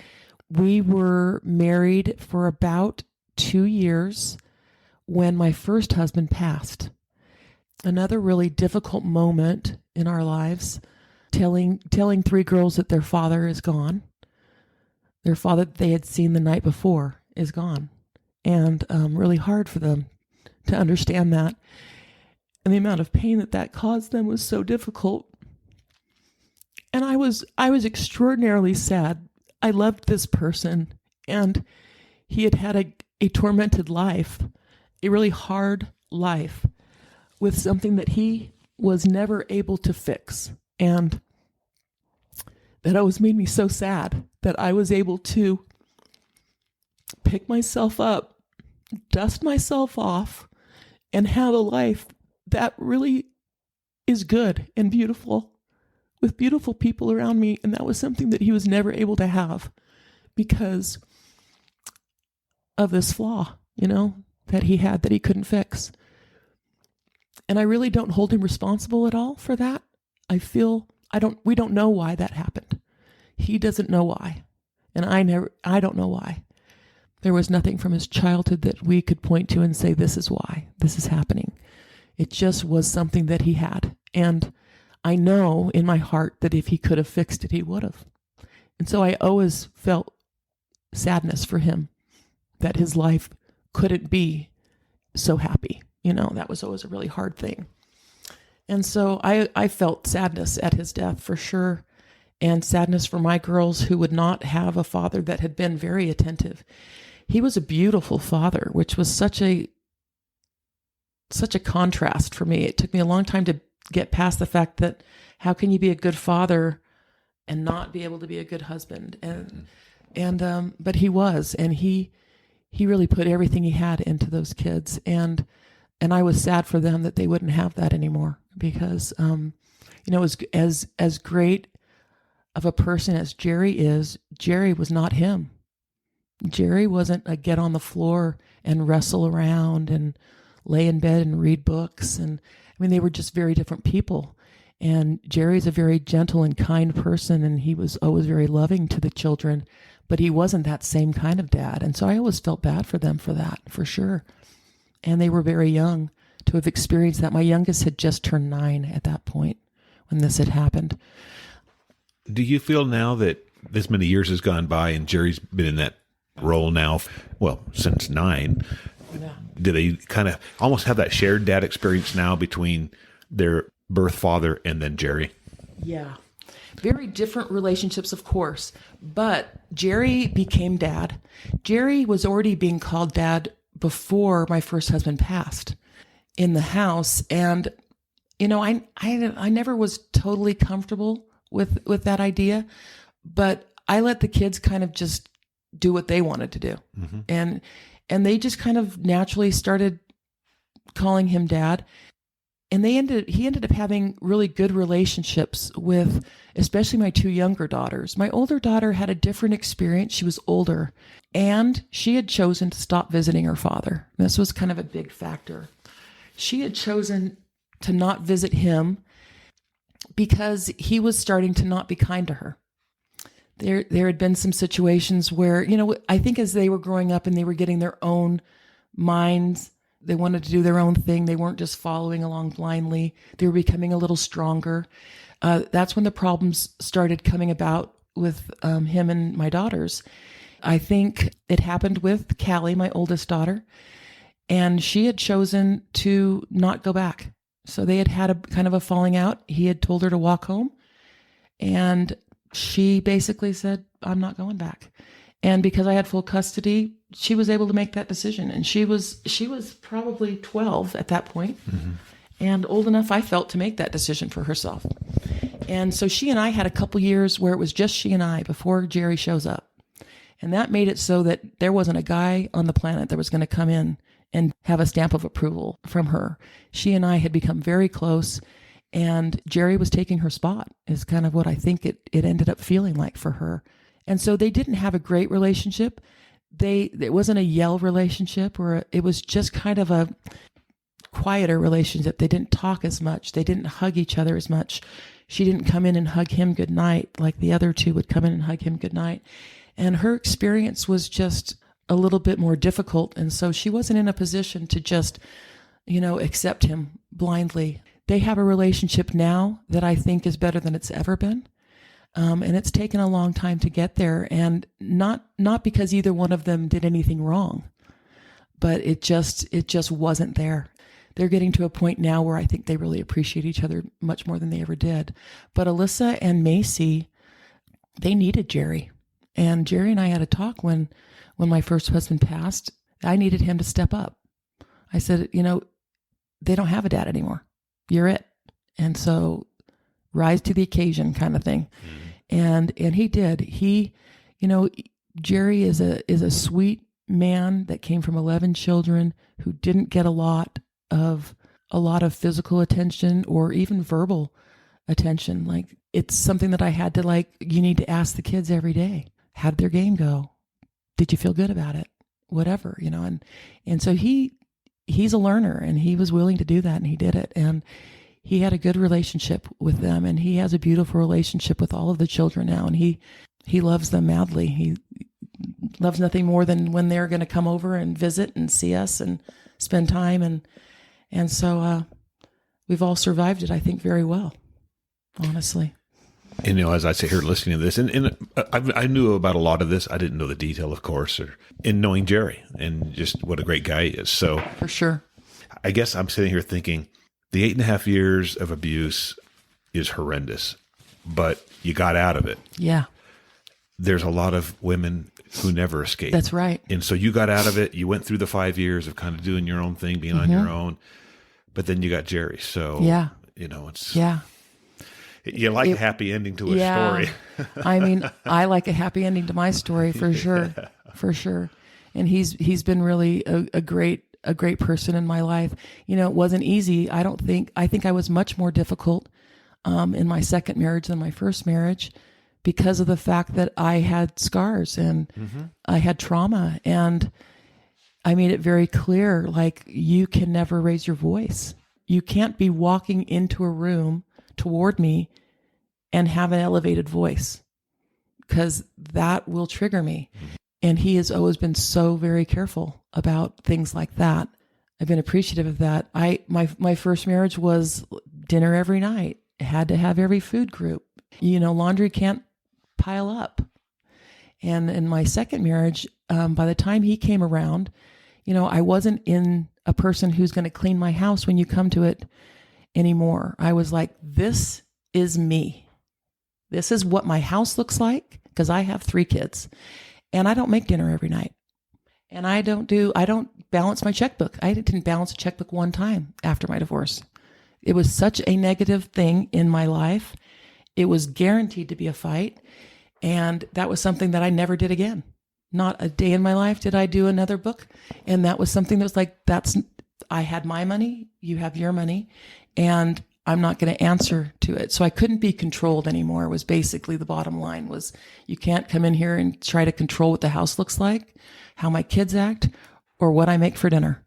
We were married for about 2 years when my first husband passed. Another really difficult moment in our lives, telling 3 girls that their father is gone. Their father that they had seen the night before is gone. And really hard for them to understand that. And the amount of pain that caused them was so difficult. And I was extraordinarily sad. I loved this person, and he had a tormented life, a really hard life, with something that he was never able to fix. And that always made me so sad that I was able to pick myself up, dust myself off, and have a life that really is good and beautiful, with beautiful people around me. And that was something that he was never able to have because of this flaw, that he had that he couldn't fix. And I really don't hold him responsible at all for that. We don't know why that happened. He doesn't know why. And I don't know why. There was nothing from his childhood that we could point to and say, this is why this is happening. It just was something that he had. And I know in my heart that if he could have fixed it, he would have. And so I always felt sadness for him that his life couldn't be so happy. That was always a really hard thing. And so I felt sadness at his death for sure, and sadness for my girls who would not have a father that had been very attentive. He was a beautiful father, which was such a contrast for me. It took me a long time to get past the fact that how can you be a good father and not be able to be a good husband? But he was, and he really put everything he had into those kids. And I was sad for them that they wouldn't have that anymore because, as great of a person as Jerry is, Jerry was not him. Jerry wasn't a get on the floor and wrestle around and lay in bed and read books. And they were just very different people. And Jerry's a very gentle and kind person, and he was always very loving to the children, but he wasn't that same kind of dad. And so I always felt bad for them for that, for sure. And they were very young to have experienced that. My youngest had just turned 9 at that point when this had happened. Do you feel now that this many years has gone by and Jerry's been in that role now, since 9, Yeah. do they kind of almost have that shared dad experience now between their birth father and then Jerry? Yeah. Very different relationships, of course, but Jerry became dad. Jerry was already being called dad before my first husband passed in the house. And, I never was totally comfortable with that idea, but I let the kids kind of just do what they wanted to do. Mm-hmm. And they just kind of naturally started calling him dad. And he ended up having really good relationships with, especially my 2 younger daughters. My older daughter had a different experience. She was older, and she had chosen to stop visiting her father. This was kind of a big factor. She had chosen to not visit him because he was starting to not be kind to her. There had been some situations where, I think as they were growing up and they were getting their own minds, they wanted to do their own thing. They weren't just following along blindly. They were becoming a little stronger. That's when the problems started coming about with him and my daughters. I think it happened with Callie, my oldest daughter, and she had chosen to not go back. So they had a kind of a falling out. He had told her to walk home, and she basically said, I'm not going back. And because I had full custody, she was able to make that decision. And she was probably 12 at that point, mm-hmm. and old enough, I felt, to make that decision for herself. And so she and I had a couple years where it was just she and I before Jerry shows up. And that made it so that there wasn't a guy on the planet that was going to come in and have a stamp of approval from her. She and I had become very close, and Jerry was taking her spot, is kind of what I think it ended up feeling like for her. And so they didn't have a great relationship. It wasn't a yell relationship, it was just kind of a quieter relationship. They didn't talk as much. They didn't hug each other as much. She didn't come in and hug him goodnight like the other two would come in and hug him goodnight. And her experience was just a little bit more difficult. And so she wasn't in a position to just, accept him blindly. They have a relationship now that I think is better than it's ever been. And it's taken a long time to get there, and not because either one of them did anything wrong, but it just wasn't there. They're getting to a point now where I think they really appreciate each other much more than they ever did. But Alyssa and Macy, they needed Jerry. And Jerry and I had a talk when my first husband passed. I needed him to step up. I said, they don't have a dad anymore. You're it. And so rise to the occasion kind of thing. And he did. Jerry is a sweet man that came from 11 children who didn't get a lot of physical attention or even verbal attention. Like, it's something that I had to you need to ask the kids every day. How did their game go? Did you feel good about it? Whatever, and so he's a learner, and he was willing to do that, and he did it. And he had a good relationship with them, and he has a beautiful relationship with all of the children now, and he loves them madly. He loves nothing more than when they're going to come over and visit and see us and spend time, and so we've all survived it, I think, very well, honestly. And, as I sit here listening to this, and I knew about a lot of this. I didn't know the detail, of course, in knowing Jerry and just what a great guy he is. So for sure, I guess I'm sitting here thinking the 8.5 years of abuse is horrendous, but you got out of it. Yeah. There's a lot of women who never escape. That's right. And so you got out of it. You went through the 5 years of kind of doing your own thing, being on your own, but then you got Jerry. So, yeah. It's... Yeah. You like a happy ending to a story. I mean, I like a happy ending to my story for sure, for sure. And he's been really a great person in my life. It wasn't easy. I think I was much more difficult in my second marriage than my first marriage because of the fact that I had scars and I had trauma, and I made it very clear, you can never raise your voice. You can't be walking into a room toward me and have an elevated voice, because that will trigger me. And he has always been so very careful about things like that. I've been appreciative of that. My first marriage was dinner every night. Had to have every food group. Laundry can't pile up. And in my second marriage, by the time he came around, I wasn't in a person who's going to clean my house when you come to it anymore. I was like, this is me. This is what my house looks like, because I have 3 kids, and I don't make dinner every night. And I don't balance my checkbook. I didn't balance a checkbook one time after my divorce. It was such a negative thing in my life. It was guaranteed to be a fight. And that was something that I never did again. Not a day in my life did I do another book. And that was something that was I had my money, you have your money, and I'm not going to answer to it. So I couldn't be controlled anymore. It was basically the bottom line was, you can't come in here and try to control what the house looks like, how my kids act, or what I make for dinner.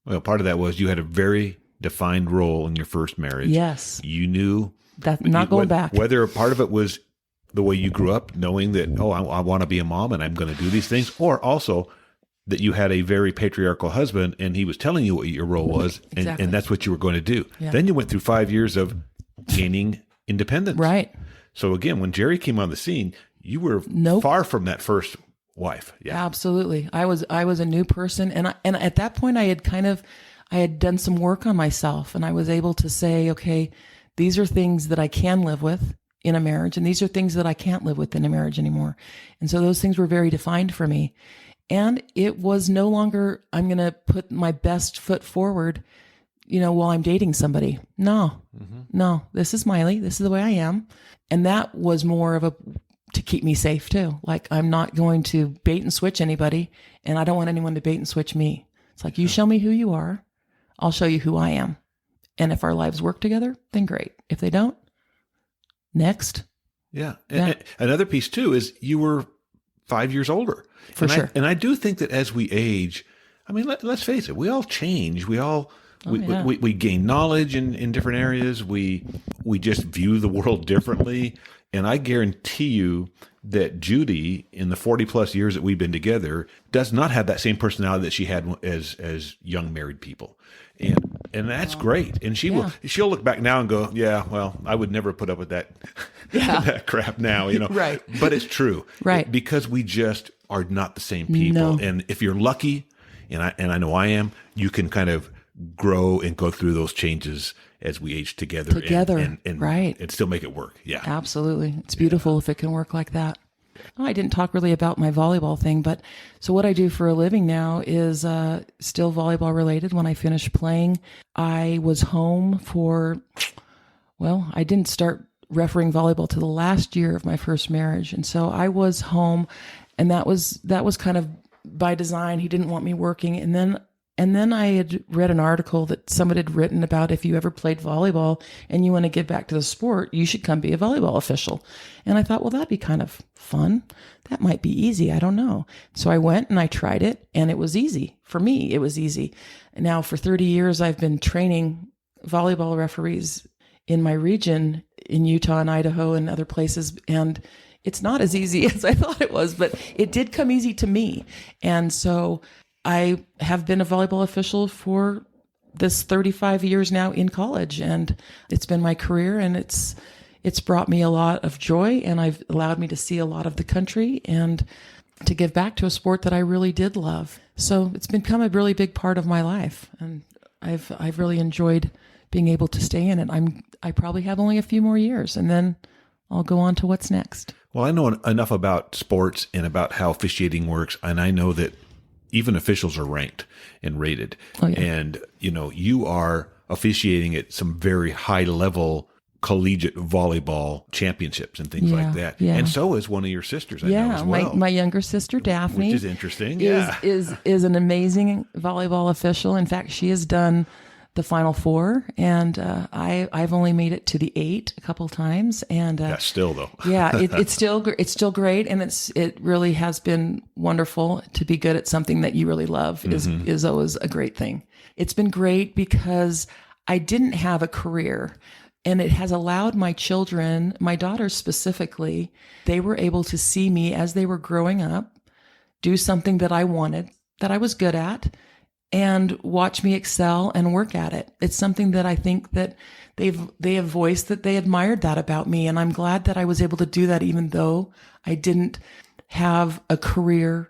Well, part of that was you had a very defined role in your first marriage. Yes. You knew that, not going back. Whether part of it was the way you grew up, knowing that, I want to be a mom and I'm going to do these things, or also that you had a very patriarchal husband and he was telling you what your role was, and that's what you were going to do. Yeah. Then you went through 5 years of gaining independence. Right. So again, when Jerry came on the scene, you were far from that first wife. Yeah, absolutely. I was a new person. And at that point I had done some work on myself, and I was able to say, okay, these are things that I can live with in a marriage, and these are things that I can't live with in a marriage anymore. And so those things were very defined for me. And it was no longer, I'm going to put my best foot forward, while I'm dating somebody. No, this is Maile. This is the way I am. And that was more of to keep me safe too. I'm not going to bait and switch anybody, and I don't want anyone to bait and switch me. It's you show me who you are, I'll show you who I am. And if our lives work together, then great. If they don't, next. Yeah. And another piece too is you were 5 years older. For sure. And I do think that as we age, I mean, let's face it, we all change. We all We gain knowledge in different areas. We just view the world differently. And I guarantee you that Judy, in the 40 plus years that we've been together, does not have that same personality that she had as young married people. And that's great. And she'll look back now and go, yeah, well, I would never put up with that, that crap now, Right. But it's true. Right. Because we just are not the same people. No. And if you're lucky, and I know I am, you can kind of grow and go through those changes as we age together. And right. And still make it work. Yeah. Absolutely. It's beautiful if it can work like that. Oh, I didn't talk really about my volleyball thing, but so what I do for a living now is still volleyball related. When I finished playing, I was home I didn't start refereeing volleyball to the last year of my first marriage. And so I was home, and that was kind of by design. He didn't want me working. And then I had read an article that somebody had written about if you ever played volleyball and you want to give back to the sport, you should come be a volleyball official. And I thought, well, that'd be kind of fun. That might be easy. I don't know. So I went and I tried it, and it was easy. For me, it was easy. Now, for 30 years, I've been training volleyball referees in my region, in Utah and Idaho and other places. And it's not as easy as I thought it was, but it did come easy to me. And so I have been a volleyball official for this 35 years now in college, and it's been my career, and it's brought me a lot of joy, and I've allowed me to see a lot of the country and to give back to a sport that I really did love. So it's become a really big part of my life, and I've really enjoyed being able to stay in it. I probably have only a few more years, and then I'll go on to what's next. Well, I know enough about sports and about how officiating works, and I know that even officials are ranked and rated. Oh, yeah. And, you are officiating at some very high level collegiate volleyball championships and things like that. Yeah. And so is one of your sisters, I know as well. My younger sister, Daphne. Which is interesting. Is an amazing volleyball official. In fact, she has done the Final Four, and I've only made it to the 8 a couple times, and still though, it's still great, and it really has been wonderful to be good at something that you really love. Is always a great thing. It's been great because I didn't have a career, and it has allowed my children, my daughters specifically, they were able to see me as they were growing up, do something that I wanted, that I was good at, and watch me excel and work at it. It's something that I think that they have voiced that they admired that about me. And I'm glad that I was able to do that, even though I didn't have a career,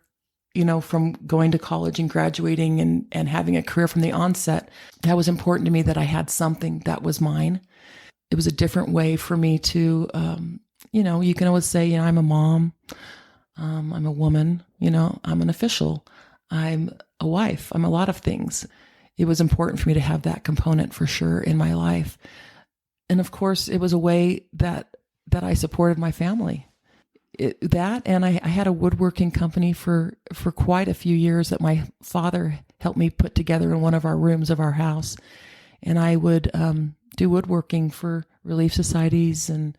from going to college and graduating and having a career from the onset. That was important to me, that I had something that was mine. It was a different way for me to, you can always say, I'm a mom, I'm a woman, I'm an official, I'm a wife, I'm a lot of things. It was important for me to have that component for sure in my life. And of course, it was a way that I supported my family. And I had a woodworking company for quite a few years that my father helped me put together in one of our rooms of our house. And I would do woodworking for relief societies and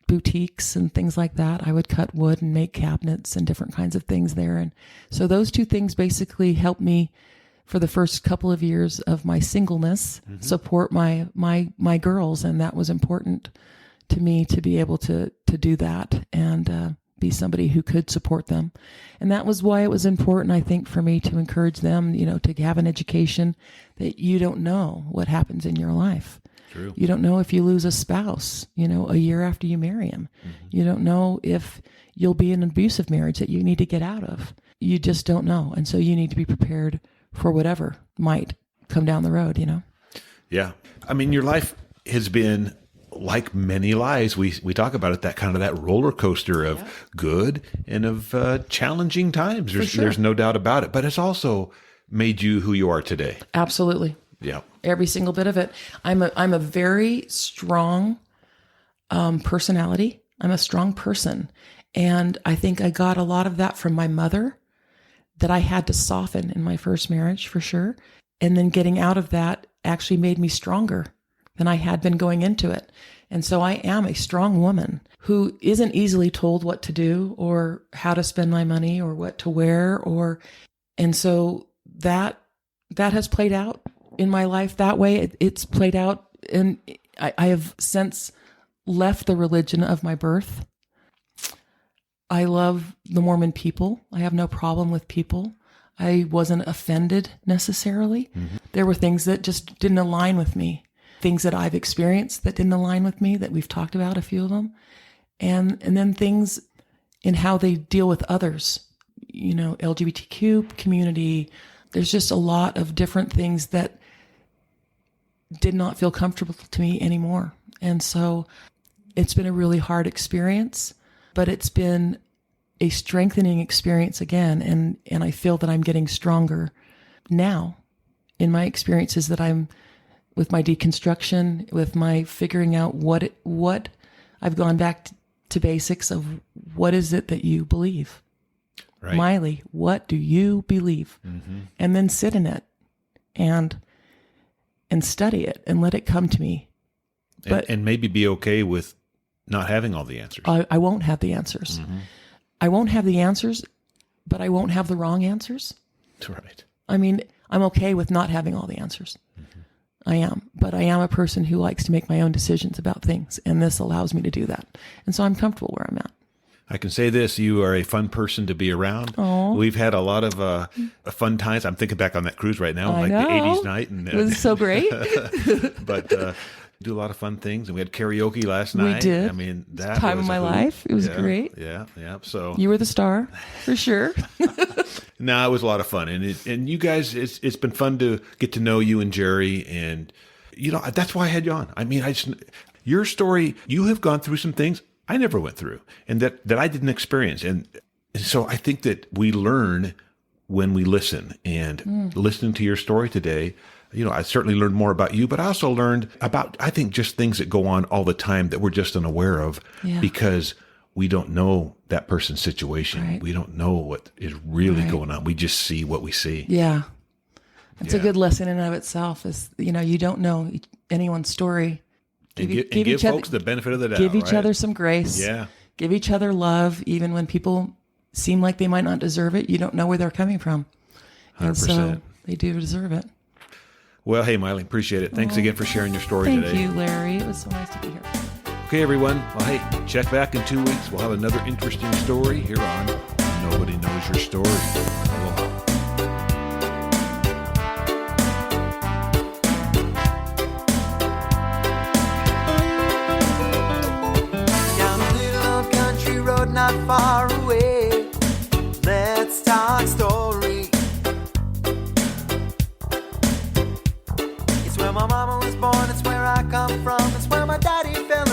boutiques and things like that. I would cut wood and make cabinets and different kinds of things there. And so those two things basically helped me for the first couple of years of my singleness, support my girls. And that was important to me, to be able to do that and be somebody who could support them. And that was why it was important, I think, for me to encourage them, to have an education that you don't know what happens in your life. True. You don't know if you lose a spouse, a year after you marry him. You don't know if you'll be in an abusive marriage that you need to get out of. You just don't know. And so you need to be prepared for whatever might come down the road, Yeah. I mean, your life has been like many lives. We talk about it, that roller coaster of good and of challenging times. There's no doubt about it, but it's also made you who you are today. Absolutely. Yeah. Every single bit of it. I'm a very strong personality. I'm a strong person. And I think I got a lot of that from my mother that I had to soften in my first marriage, for sure. And then getting out of that actually made me stronger than I had been going into it. And so I am a strong woman who isn't easily told what to do or how to spend my money or what to wear, and so that has played out in my life that way. It's played out, and I have since left the religion of my birth. I love the Mormon people. I have no problem with people. I wasn't offended necessarily. There were things that just didn't align with me, things that I've experienced that didn't align with me, that we've talked about, a few of them. And then things in how they deal with others, LGBTQ community. There's just a lot of different things that did not feel comfortable to me anymore. And so it's been a really hard experience, but it's been a strengthening experience again. And I feel that I'm getting stronger now in my experiences, that I'm with my deconstruction, with my figuring out what I've gone back to basics of what is it that you believe. Right. Maile, what do you believe? And then sit in it and study it and let it come to me. But And maybe be okay with not having all the answers. I won't have the answers. I won't have the answers, but I won't have the wrong answers. Right. I mean, I'm okay with not having all the answers. I am. But I am a person who likes to make my own decisions about things, and this allows me to do that. And so I'm comfortable where I'm at. I can say this, you are a fun person to be around. Aw. We've had a lot of fun times. I'm thinking back on that cruise right now, I like know. the 80s night. And, It was so great. But do a lot of fun things. And we had karaoke last night. We did. I mean, that Time was of a my hoot. life. It was Yeah, great. Yeah. So You were the star, for sure. no, it was a lot of fun. And you guys, it's been fun to get to know you and Jerry. And, that's why I had you on. I mean, your story, you have gone through some things I never went through and that I didn't experience. And so I think that we learn when we listen, and listening to your story today, I certainly learned more about you, but I also learned about, I think, just things that go on all the time that we're just unaware of because we don't know that person's situation. Right. We don't know what is really going on. We just see what we see. Yeah. It's a Yeah. good lesson in and of itself is, you don't know anyone's story. And Give give each other- folks the benefit of the doubt. Give each right? other some grace. Yeah. Give each other love, even when people seem like they might not deserve it. You don't know where they're coming from. And so 100%. they do deserve it. Well, hey, Maile, appreciate it. Thanks again for sharing your story Thank today. you, Larry. It was so nice to be here. Okay, everyone. Well, hey, check back in 2 weeks. We'll have another interesting story here on Nobody Knows Your Story. Aloha. Down a little old country road not far away. Let's talk story. It's where my mama was born, it's where I come from, it's where my daddy fell